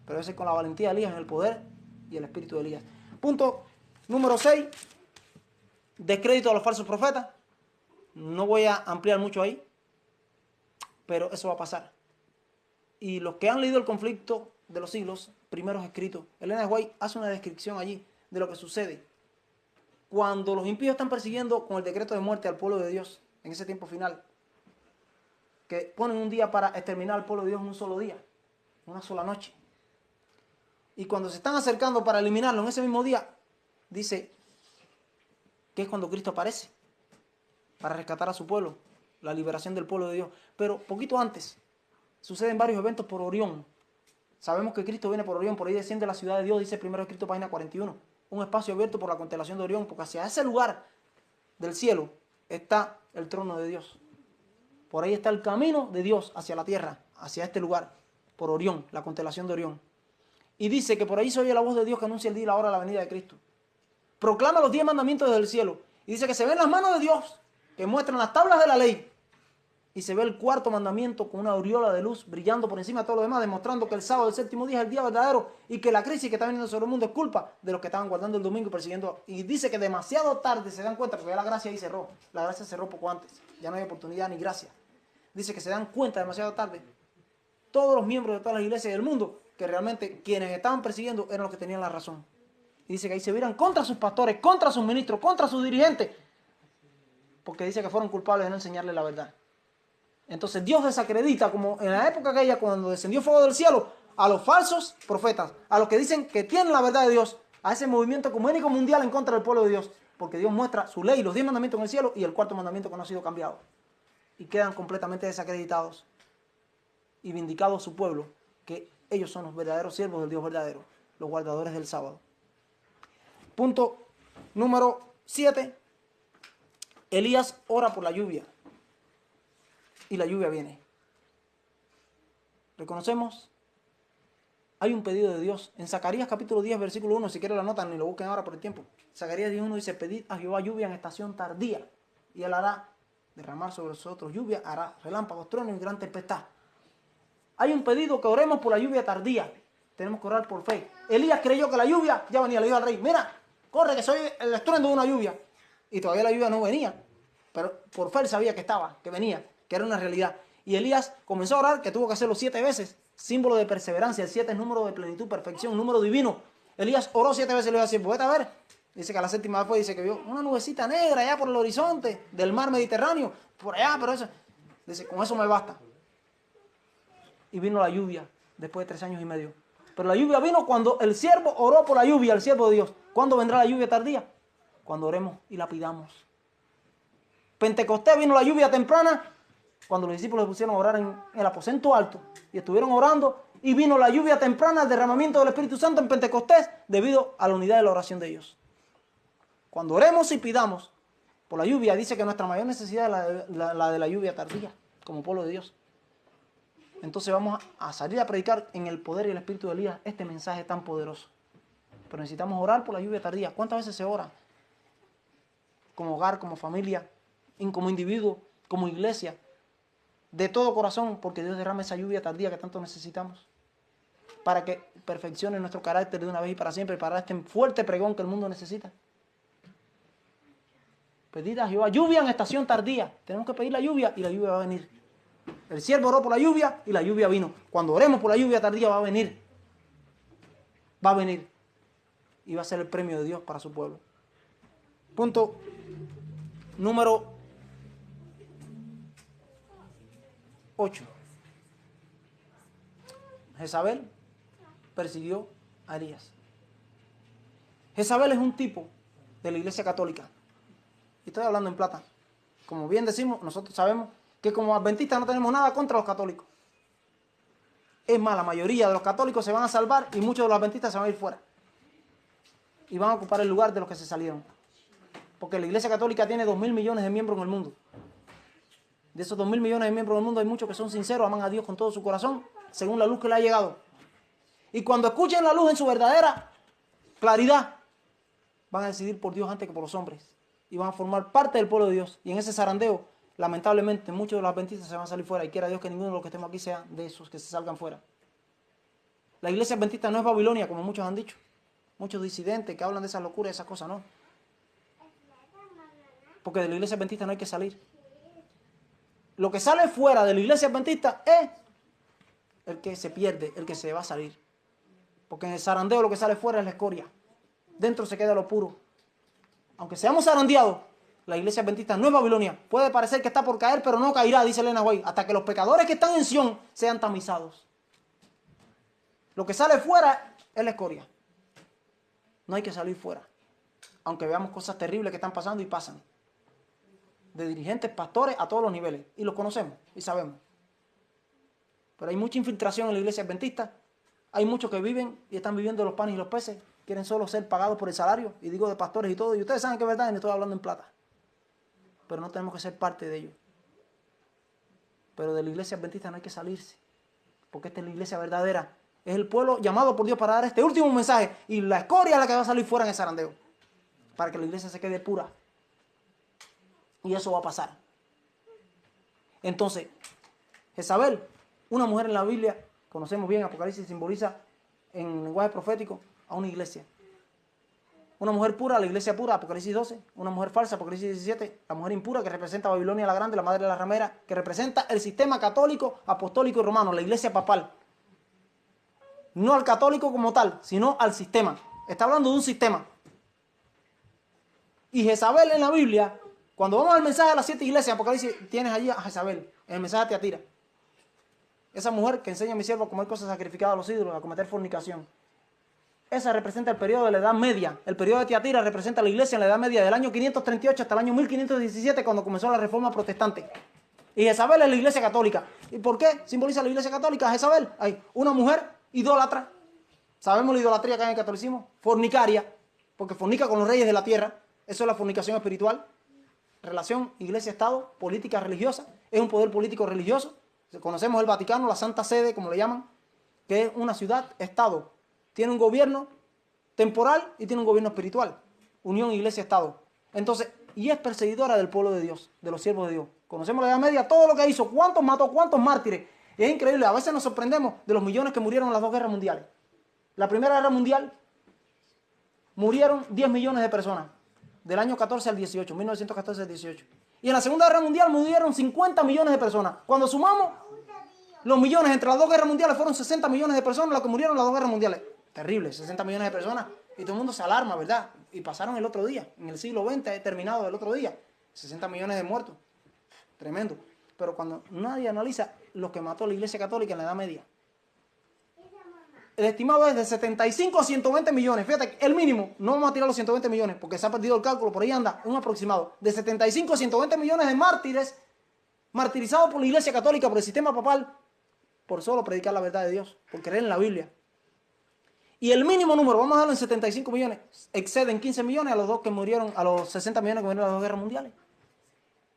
Pero ese es con la valentía de Elías en el poder y el espíritu de Elías. Punto número 6, descrédito a los falsos profetas. No voy a ampliar mucho ahí, pero eso va a pasar. Y los que han leído el conflicto de los siglos, primeros escritos, Elena de White hace una descripción allí de lo que sucede cuando los impíos están persiguiendo con el decreto de muerte al pueblo de Dios en ese tiempo final, que ponen un día para exterminar al pueblo de Dios en un solo día, una sola noche. Y cuando se están acercando para eliminarlo en ese mismo día, dice que es cuando Cristo aparece para rescatar a su pueblo, la liberación del pueblo de Dios. Pero poquito antes suceden varios eventos por Orión. Sabemos que Cristo viene por Orión, por ahí desciende la ciudad de Dios, dice primero escrito página 41. Un espacio abierto por la constelación de Orión, porque hacia ese lugar del cielo está el trono de Dios. Por ahí está el camino de Dios hacia la tierra, hacia este lugar, por Orión, la constelación de Orión. Y dice que por ahí se oye la voz de Dios que anuncia el día y la hora de la venida de Cristo. Proclama los 10 mandamientos desde el cielo. Y dice que se ven las manos de Dios, que muestran las tablas de la ley. Y se ve el cuarto mandamiento con una aureola de luz brillando por encima de todo lo demás, demostrando que el sábado del séptimo día es el día verdadero y que la crisis que está viniendo sobre el mundo es culpa de los que estaban guardando el domingo y persiguiendo. Y dice que demasiado tarde se dan cuenta, porque ya la gracia ahí cerró. La gracia cerró poco antes. Ya no hay oportunidad ni gracia. Dice que se dan cuenta demasiado tarde todos los miembros de todas las iglesias del mundo que realmente quienes estaban persiguiendo eran los que tenían la razón. Y dice que ahí se viran contra sus pastores, contra sus ministros, contra sus dirigentes, porque dice que fueron culpables de no enseñarle la verdad. Entonces Dios desacredita, como en la época aquella cuando descendió fuego del cielo, a los falsos profetas, a los que dicen que tienen la verdad de Dios, a ese movimiento ecuménico mundial en contra del pueblo de Dios, porque Dios muestra su ley, los 10 mandamientos en el cielo y el cuarto mandamiento que no ha sido cambiado. Y quedan completamente desacreditados y vindicados su pueblo, que ellos son los verdaderos siervos del Dios verdadero, los guardadores del sábado. Punto número 7. Elías ora por la lluvia. Y la lluvia viene. ¿Reconocemos? Hay un pedido de Dios. En Zacarías capítulo 10, versículo 1, si quieren lo anotan ni lo busquen ahora por el tiempo. Zacarías 10:1 dice, pedid a Jehová lluvia en estación tardía, y él hará derramar sobre nosotros lluvia, hará relámpagos, truenos y gran tempestad. Hay un pedido que oremos por la lluvia tardía. Tenemos que orar por fe. Elías creyó que la lluvia ya venía. Le dijo al rey, mira, corre que soy el estruendo de una lluvia. Y todavía la lluvia no venía. Pero por fe él sabía que estaba, que venía, que era una realidad. Y Elías comenzó a orar, que tuvo que hacerlo 7 veces. Símbolo de perseverancia. El 7 es número de plenitud, perfección, número divino. Elías oró 7 veces y le dijo así, pues vete a ver. Dice que a la 7ª vez fue, dice que vio una nubecita negra allá por el horizonte del mar Mediterráneo. Por allá, pero eso. Dice, con eso me basta. Y vino la lluvia después de 3 años y medio. Pero la lluvia vino cuando el siervo oró por la lluvia, el siervo de Dios. ¿Cuándo vendrá la lluvia tardía? Cuando oremos y la pidamos. Pentecostés vino la lluvia temprana cuando los discípulos se pusieron a orar en el aposento alto y estuvieron orando, y vino la lluvia temprana, el derramamiento del Espíritu Santo en Pentecostés debido a la unidad de la oración de ellos. Cuando oremos y pidamos por la lluvia, dice que nuestra mayor necesidad es la de la lluvia tardía, como pueblo de Dios. Entonces vamos a salir a predicar en el poder y el espíritu de Elías este mensaje tan poderoso. Pero necesitamos orar por la lluvia tardía. ¿Cuántas veces se ora? Como hogar, como familia, como individuo, como iglesia. De todo corazón, porque Dios derrama esa lluvia tardía que tanto necesitamos. Para que perfeccione nuestro carácter de una vez y para siempre. Para este fuerte pregón que el mundo necesita. Pedid a Jehová lluvia en estación tardía. Tenemos que pedir la lluvia y la lluvia va a venir. El siervo oró por la lluvia y la lluvia vino. Cuando oremos por la lluvia tardía va a venir. Va a venir. Y va a ser el premio de Dios para su pueblo. Punto número 8. Jezabel persiguió a Elías. Jezabel es un tipo de la iglesia católica. Y estoy hablando en plata. Como bien decimos, nosotros sabemos que como adventistas no tenemos nada contra los católicos. Es más, la mayoría de los católicos se van a salvar y muchos de los adventistas se van a ir fuera. Y van a ocupar el lugar de los que se salieron. Porque la iglesia católica tiene 2.000 millones de miembros en el mundo. De esos 2.000 millones de miembros en el mundo hay muchos que son sinceros, aman a Dios con todo su corazón, según la luz que le ha llegado. Y cuando escuchen la luz en su verdadera claridad, van a decidir por Dios antes que por los hombres. Y van a formar parte del pueblo de Dios. Y en ese zarandeo, lamentablemente, muchos de los adventistas se van a salir fuera. Y quiera Dios que ninguno de los que estemos aquí sea de esos que se salgan fuera. La iglesia adventista no es Babilonia, como muchos han dicho. Muchos disidentes que hablan de esas locuras, esas cosas, no. Porque de la iglesia adventista no hay que salir. Lo que sale fuera de la iglesia adventista es el que se pierde, el que se va a salir. Porque en el zarandeo lo que sale fuera es la escoria. Dentro se queda lo puro. Aunque seamos zarandeados, la iglesia adventista no es Babilonia. Puede parecer que está por caer, pero no caerá, dice Elena White, hasta que los pecadores que están en Sión sean tamizados. Lo que sale fuera es la escoria. No hay que salir fuera. Aunque veamos cosas terribles que están pasando y pasan. De dirigentes, pastores, a todos los niveles. Y los conocemos y sabemos. Pero hay mucha infiltración en la iglesia adventista. Hay muchos que viven y están viviendo de los panes y los peces. Quieren solo ser pagados por el salario. Y digo de pastores y todo. Y ustedes saben que es verdad y no estoy hablando en plata. Pero no tenemos que ser parte de ellos. Pero de la iglesia adventista no hay que salirse. Porque esta es la iglesia verdadera. Es el pueblo llamado por Dios para dar este último mensaje. Y la escoria es la que va a salir fuera en el zarandeo. Para que la iglesia se quede pura. Y eso va a pasar. Entonces, Jezabel, una mujer en la Biblia, conocemos bien, Apocalipsis simboliza en lenguaje profético a una iglesia. Una mujer pura, la iglesia pura, Apocalipsis 12. Una mujer falsa, Apocalipsis 17. La mujer impura, que representa a Babilonia la Grande, la madre de la ramera, que representa el sistema católico, apostólico y romano, la iglesia papal. No al católico como tal, sino al sistema. Está hablando de un sistema. Y Jezabel en la Biblia, cuando vamos al mensaje de las 7 iglesias, Apocalipsis, tienes allí a Jezabel, en el mensaje de Tiatira. Esa mujer que enseña a mi siervo a comer cosas sacrificadas a los ídolos, a cometer fornicación. Esa representa el periodo de la Edad Media. El periodo de Tiatira representa la iglesia en la Edad Media del año 538 hasta el año 1517, cuando comenzó la Reforma Protestante. Y Jezabel es la iglesia católica. ¿Y por qué simboliza la iglesia católica Jezabel? Hay una mujer idólatra. Sabemos la idolatría que hay en el catolicismo. Fornicaria, porque fornica con los reyes de la tierra. Eso es la fornicación espiritual. Relación iglesia-estado, política religiosa. Es un poder político religioso. Conocemos el Vaticano, la Santa Sede, como le llaman, que es una ciudad-estado. Tiene un gobierno temporal y tiene un gobierno espiritual. Unión iglesia-estado. Entonces, y es perseguidora del pueblo de Dios, de los siervos de Dios. Conocemos la Edad Media, todo lo que hizo, cuántos mató, cuántos mártires. Es increíble, a veces nos sorprendemos de los millones que murieron en las 2 guerras mundiales. La Primera Guerra Mundial murieron 10 millones de personas, del año 14 al 18, 1914 al 18. Y en la Segunda Guerra Mundial murieron 50 millones de personas. Cuando sumamos los millones entre las dos guerras mundiales, fueron 60 millones de personas los que murieron en las dos guerras mundiales. Terrible, 60 millones de personas. Y todo el mundo se alarma, ¿verdad? Y pasaron el otro día, en el siglo XX, he terminado el otro día. 60 millones de muertos. Tremendo. Pero cuando nadie analiza lo que mató la Iglesia Católica en la Edad Media, el estimado es de 75 a 120 millones. Fíjate, el mínimo, no vamos a tirar los 120 millones, porque se ha perdido el cálculo, por ahí anda, un aproximado. De 75 a 120 millones de mártires, martirizados por la Iglesia Católica, por el sistema papal, por solo predicar la verdad de Dios, por creer en la Biblia. Y el mínimo número, vamos a darlo en 75 millones, exceden 15 millones a los dos que murieron, a los 60 millones que murieron en las dos guerras mundiales.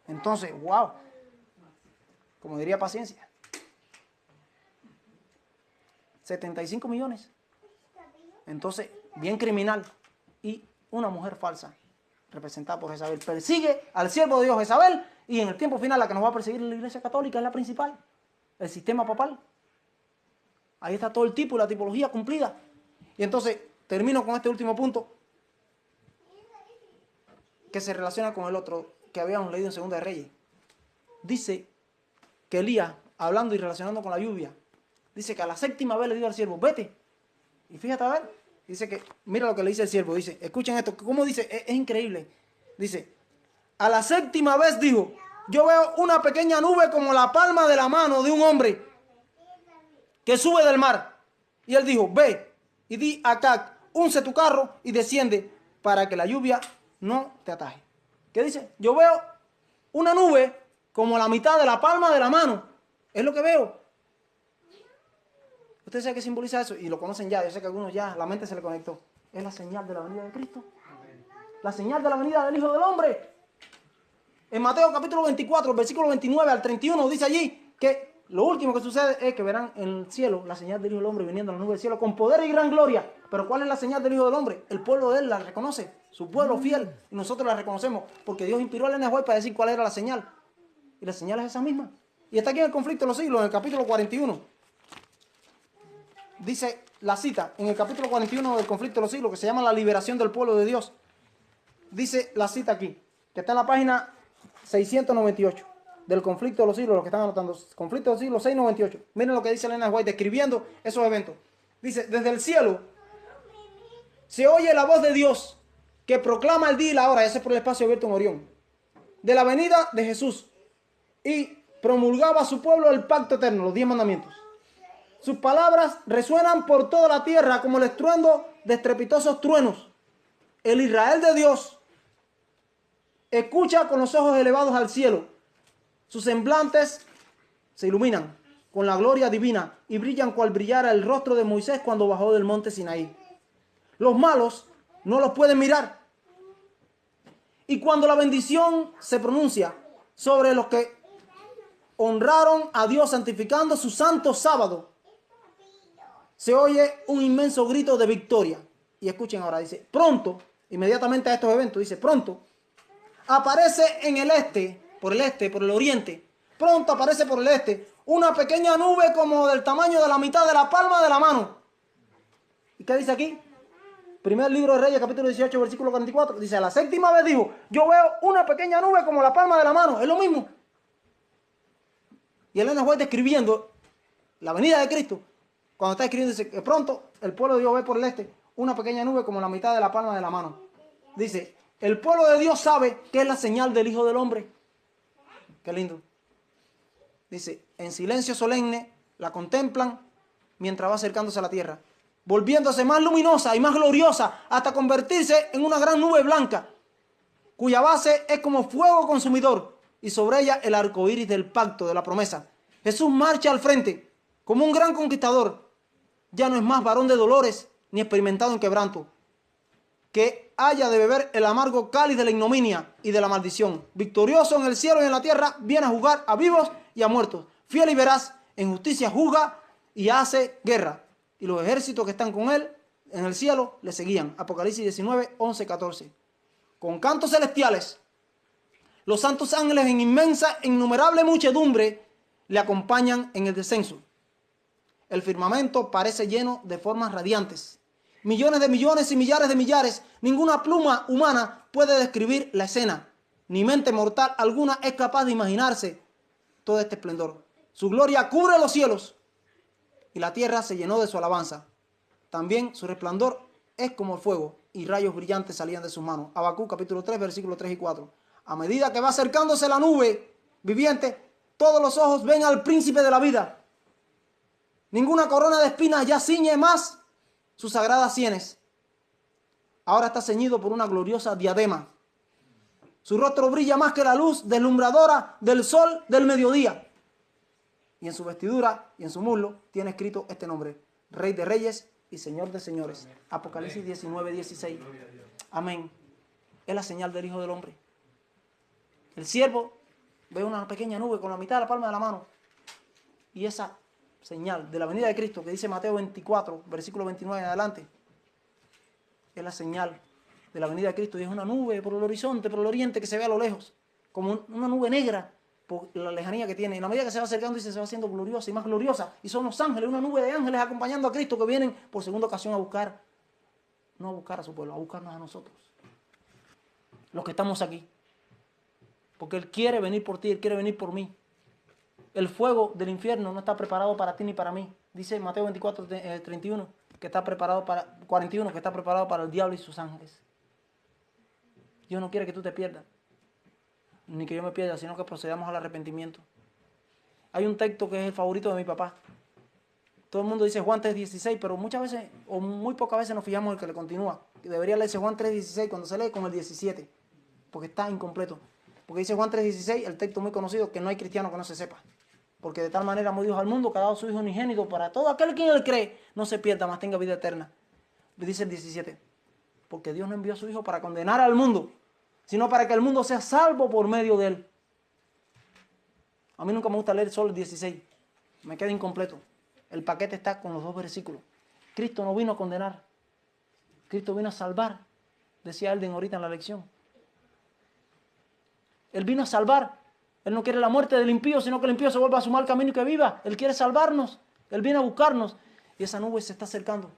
Entonces, wow, como diría Paciencia, 75 millones. Entonces, bien criminal. Y una mujer falsa, representada por Jezabel, persigue al siervo de Dios Jezabel, y en el tiempo final la que nos va a perseguir es la Iglesia Católica, es la principal, el sistema papal. Ahí está todo el tipo y la tipología cumplida. Y entonces, termino con este último punto, que se relaciona con el otro que habíamos leído en Segunda de Reyes. Dice que Elías, hablando y relacionando con la lluvia, dice que a la séptima vez le dijo al siervo, vete. Y fíjate a ver, dice que, mira lo que le dice el siervo, dice, escuchen esto, ¿cómo dice? Es increíble. Dice, a la séptima vez dijo, yo veo una pequeña nube como la palma de la mano de un hombre que sube del mar. Y él dijo, ve y di a Acac, unce tu carro y desciende para que la lluvia no te ataje. ¿Qué dice? Yo veo una nube como la mitad de la palma de la mano. Es lo que veo. ¿Usted sabe qué simboliza eso? Y lo conocen ya, yo sé que algunos ya, la mente se le conectó. Es la señal de la venida de Cristo. La señal de la venida del Hijo del Hombre. En Mateo capítulo 24, versículo 29 al 31, dice allí que lo último que sucede es que verán en el cielo la señal del Hijo del Hombre viniendo en la nube del cielo con poder y gran gloria. Pero ¿cuál es la señal del Hijo del Hombre? El pueblo de él la reconoce, su pueblo fiel, y nosotros la reconocemos porque Dios inspiró a Elena White para decir cuál era la señal. Y la señal es esa misma. Y está aquí en el conflicto de los siglos, en el capítulo 41. Dice la cita, en el capítulo 41 del conflicto de los siglos, que se llama la liberación del pueblo de Dios. Dice la cita aquí, que está en la página 698 del conflicto de los siglos, los que están anotando, conflicto de los siglos 698. Miren lo que dice Elena White describiendo esos eventos. Dice, desde el cielo se oye la voz de Dios que proclama el día y la hora, ese es por el espacio abierto en Orión, de la venida de Jesús, y promulgaba a su pueblo el pacto eterno, los 10 mandamientos. Sus palabras resuenan por toda la tierra como el estruendo de estrepitosos truenos. El Israel de Dios escucha con los ojos elevados al cielo. Sus semblantes se iluminan con la gloria divina y brillan cual brillara el rostro de Moisés cuando bajó del monte Sinaí. Los malos no los pueden mirar. Y cuando la bendición se pronuncia sobre los que honraron a Dios santificando su santo sábado, se oye un inmenso grito de victoria. Y escuchen ahora, dice, pronto, inmediatamente a estos eventos, dice, pronto, aparece en el este, por el oriente, pronto aparece por el este, una pequeña nube como del tamaño de la mitad de la palma de la mano. ¿Y qué dice aquí? Primer libro de Reyes, capítulo 18, versículo 44. Dice, a la séptima vez dijo, yo veo una pequeña nube como la palma de la mano. Es lo mismo. Y Elena White describiendo la venida de Cristo. Cuando está escribiendo, dice que pronto el pueblo de Dios ve por el este una pequeña nube como la mitad de la palma de la mano. Dice, el pueblo de Dios sabe que es la señal del Hijo del Hombre. Qué lindo. Dice, en silencio solemne la contemplan mientras va acercándose a la tierra, volviéndose más luminosa y más gloriosa hasta convertirse en una gran nube blanca, cuya base es como fuego consumidor y sobre ella el arco iris del pacto de la promesa. Jesús marcha al frente como un gran conquistador. Ya no es más varón de dolores ni experimentado en quebranto, que haya de beber el amargo cáliz de la ignominia y de la maldición. Victorioso en el cielo y en la tierra, viene a juzgar a vivos y a muertos. Fiel y veraz, en justicia juzga y hace guerra. Y los ejércitos que están con él en el cielo le seguían. Apocalipsis 19, 11, 14. Con cantos celestiales, los santos ángeles en inmensa, innumerable muchedumbre le acompañan en el descenso. El firmamento parece lleno de formas radiantes. Millones de millones y millares de millares. Ninguna pluma humana puede describir la escena. Ni mente mortal alguna es capaz de imaginarse todo este esplendor. Su gloria cubre los cielos y la tierra se llenó de su alabanza. También su resplandor es como el fuego y rayos brillantes salían de sus manos. Habacuc capítulo 3, versículos 3 y 4. A medida que va acercándose la nube viviente, todos los ojos ven al príncipe de la vida. Ninguna corona de espinas ya ciñe más sus sagradas sienes. Ahora está ceñido por una gloriosa diadema. Su rostro brilla más que la luz deslumbradora del sol del mediodía. Y en su vestidura y en su muslo tiene escrito este nombre: Rey de Reyes y Señor de Señores. Apocalipsis 19, 16. Amén. Es la señal del Hijo del Hombre. El siervo ve una pequeña nube con la mitad de la palma de la mano. Y esa señal de la venida de Cristo, que dice Mateo 24, versículo 29 en adelante, es la señal de la venida de Cristo. Y es una nube por el horizonte, por el oriente, que se ve a lo lejos, como una nube negra, por la lejanía que tiene. Y a la medida que se va acercando, dice, se va haciendo gloriosa y más gloriosa. Y son los ángeles, una nube de ángeles acompañando a Cristo, que vienen por segunda ocasión a buscar, no a buscar a su pueblo, a buscarnos a nosotros, los que estamos aquí. Porque Él quiere venir por ti, Él quiere venir por mí. El fuego del infierno no está preparado para ti ni para mí. Dice Mateo 24, 31, que está preparado para 41, que está preparado para el diablo y sus ángeles. Dios no quiere que tú te pierdas, ni que yo me pierda, sino que procedamos al arrepentimiento. Hay un texto que es el favorito de mi papá. Todo el mundo dice Juan 3:16, pero muchas veces, o muy pocas veces nos fijamos en el que le continúa. Debería leerse Juan 3:16 cuando se lee con el 17, porque está incompleto. Porque dice Juan 3:16, el texto muy conocido, que no hay cristiano que no se sepa. Porque de tal manera amó Dios al mundo que ha dado su Hijo unigénito para todo aquel que en Él cree no se pierda, mas tenga vida eterna. Dice el 17, porque Dios no envió a su Hijo para condenar al mundo, sino para que el mundo sea salvo por medio de Él. A mí nunca me gusta leer solo el 16, me queda incompleto. El paquete está con los dos versículos. Cristo no vino a condenar, Cristo vino a salvar, decía Elden ahorita en la lección. Él vino a salvar. Él no quiere la muerte del impío, sino que el impío se vuelva a su mal camino y que viva. Él quiere salvarnos. Él viene a buscarnos. Y esa nube se está acercando.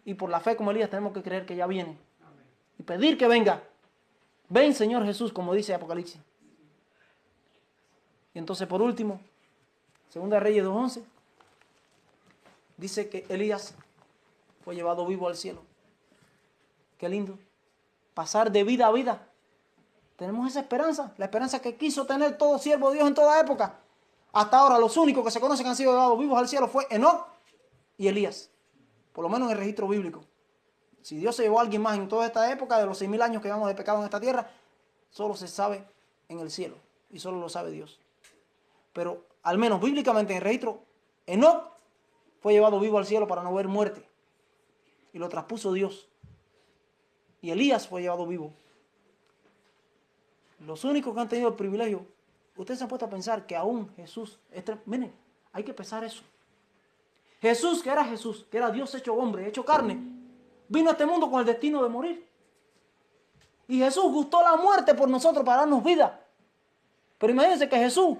Y por la fe como Elías tenemos que creer que ya viene. Y pedir que venga. Ven, Señor Jesús, como dice Apocalipsis. Y entonces, por último, 2 Reyes 2:11, dice que Elías fue llevado vivo al cielo. Qué lindo. Pasar de vida a vida. Tenemos esa esperanza, la esperanza que quiso tener todo siervo de Dios en toda época. Hasta ahora los únicos que se conocen que han sido llevados vivos al cielo fue Enoc y Elías, por lo menos en el registro bíblico. Si Dios se llevó a alguien más en toda esta época de los 6.000 años que llevamos de pecado en esta tierra, solo se sabe en el cielo y solo lo sabe Dios. Pero al menos bíblicamente en el registro, Enoc fue llevado vivo al cielo para no ver muerte y lo traspuso Dios. Y Elías fue llevado vivo. Los únicos que han tenido el privilegio, ustedes se han puesto a pensar que aún Jesús, miren, hay que pensar eso. Jesús, que era Dios hecho hombre, hecho carne, vino a este mundo con el destino de morir. Y Jesús gustó la muerte por nosotros para darnos vida. Pero imagínense que Jesús,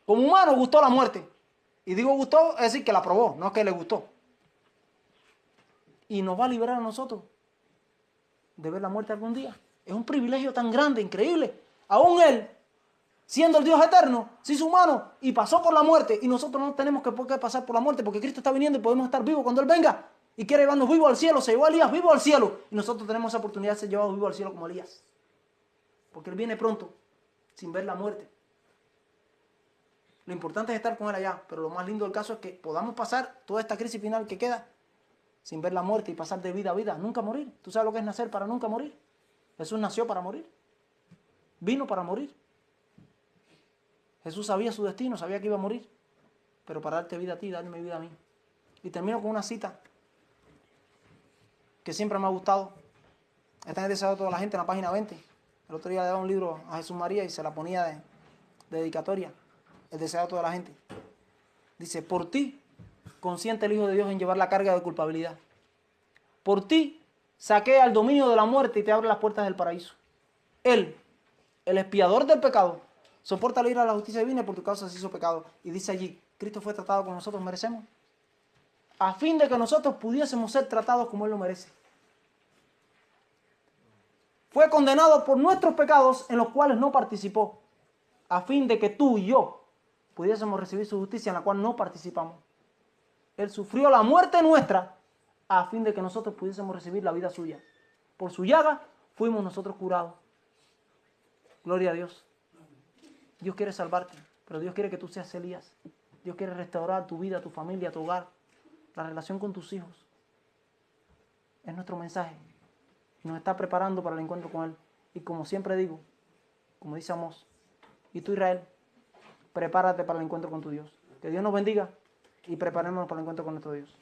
como humano, gustó la muerte. Y digo gustó, es decir, que la aprobó, no es que le gustó. Y nos va a liberar a nosotros de ver la muerte algún día. Es un privilegio tan grande, increíble. Aún Él, siendo el Dios eterno, se hizo humano y pasó por la muerte. Y nosotros no tenemos por qué pasar por la muerte porque Cristo está viniendo y podemos estar vivos cuando Él venga. Y quiere llevarnos vivos al cielo. Se llevó a Elías vivo al cielo. Y nosotros tenemos esa oportunidad de ser llevados vivos al cielo como Elías. Porque Él viene pronto, sin ver la muerte. Lo importante es estar con Él allá. Pero lo más lindo del caso es que podamos pasar toda esta crisis final que queda sin ver la muerte y pasar de vida a vida. Nunca morir. ¿Tú sabes lo que es nacer para nunca morir? Jesús nació para morir. Vino para morir. Jesús sabía su destino, sabía que iba a morir. Pero para darte vida a ti, darme vida a mí. Y termino con una cita que siempre me ha gustado. Está en el deseo de toda la gente, en la página 20. El otro día le daba un libro a Jesús María y se la ponía de dedicatoria. El deseo de toda la gente. Dice, por ti consiente el Hijo de Dios en llevar la carga de culpabilidad. Por ti saquea el dominio de la muerte y te abre las puertas del paraíso. Él, el expiador del pecado, soporta la ira de la justicia divina y por tu causa se hizo pecado. Y dice allí, Cristo fue tratado como nosotros merecemos. a fin de que nosotros pudiésemos ser tratados como Él lo merece. Fue condenado por nuestros pecados en los cuales no participó, a fin de que tú y yo pudiésemos recibir su justicia en la cual no participamos. Él sufrió la muerte nuestra a fin de que nosotros pudiésemos recibir la vida suya. Por su llaga fuimos nosotros curados. Gloria a Dios. Dios quiere salvarte, pero Dios quiere que tú seas Elías. Dios quiere restaurar tu vida, tu familia, tu hogar, la relación con tus hijos. Es nuestro mensaje. Nos está preparando para el encuentro con Él. Y como siempre digo, como dice Amós, y tú, Israel, prepárate para el encuentro con tu Dios. Que Dios nos bendiga y preparémonos para el encuentro con nuestro Dios.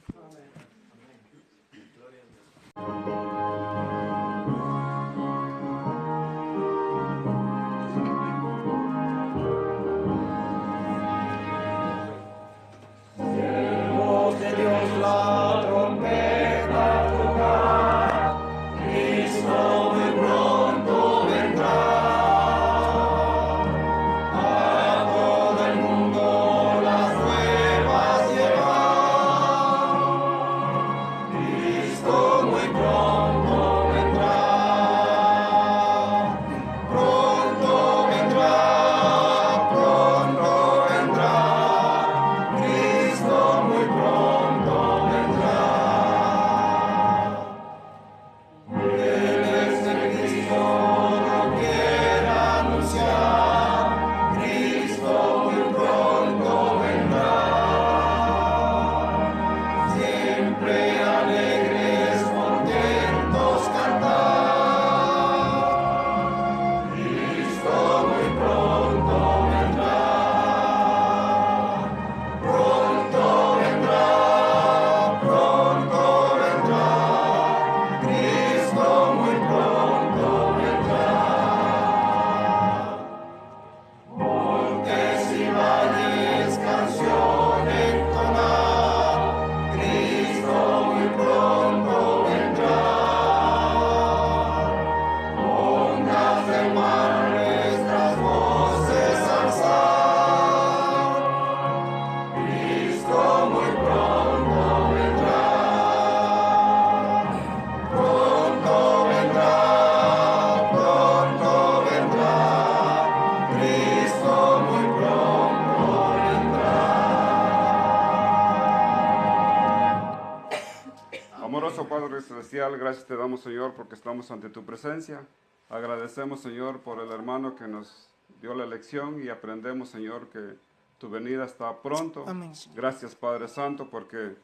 Amoroso Padre Celestial, gracias te damos, Señor, porque estamos ante tu presencia. Agradecemos, Señor, por el hermano que nos dio la lección y aprendemos, Señor, que tu venida está pronto. Amén, Señor. Gracias, Padre Santo, porque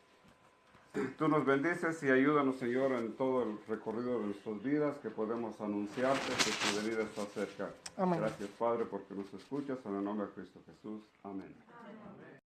tú nos bendices y ayúdanos, Señor, en todo el recorrido de nuestras vidas, que podemos anunciarte que tu venida está cerca. Amén. Gracias, Padre, porque nos escuchas. En el nombre de Cristo Jesús. Amén.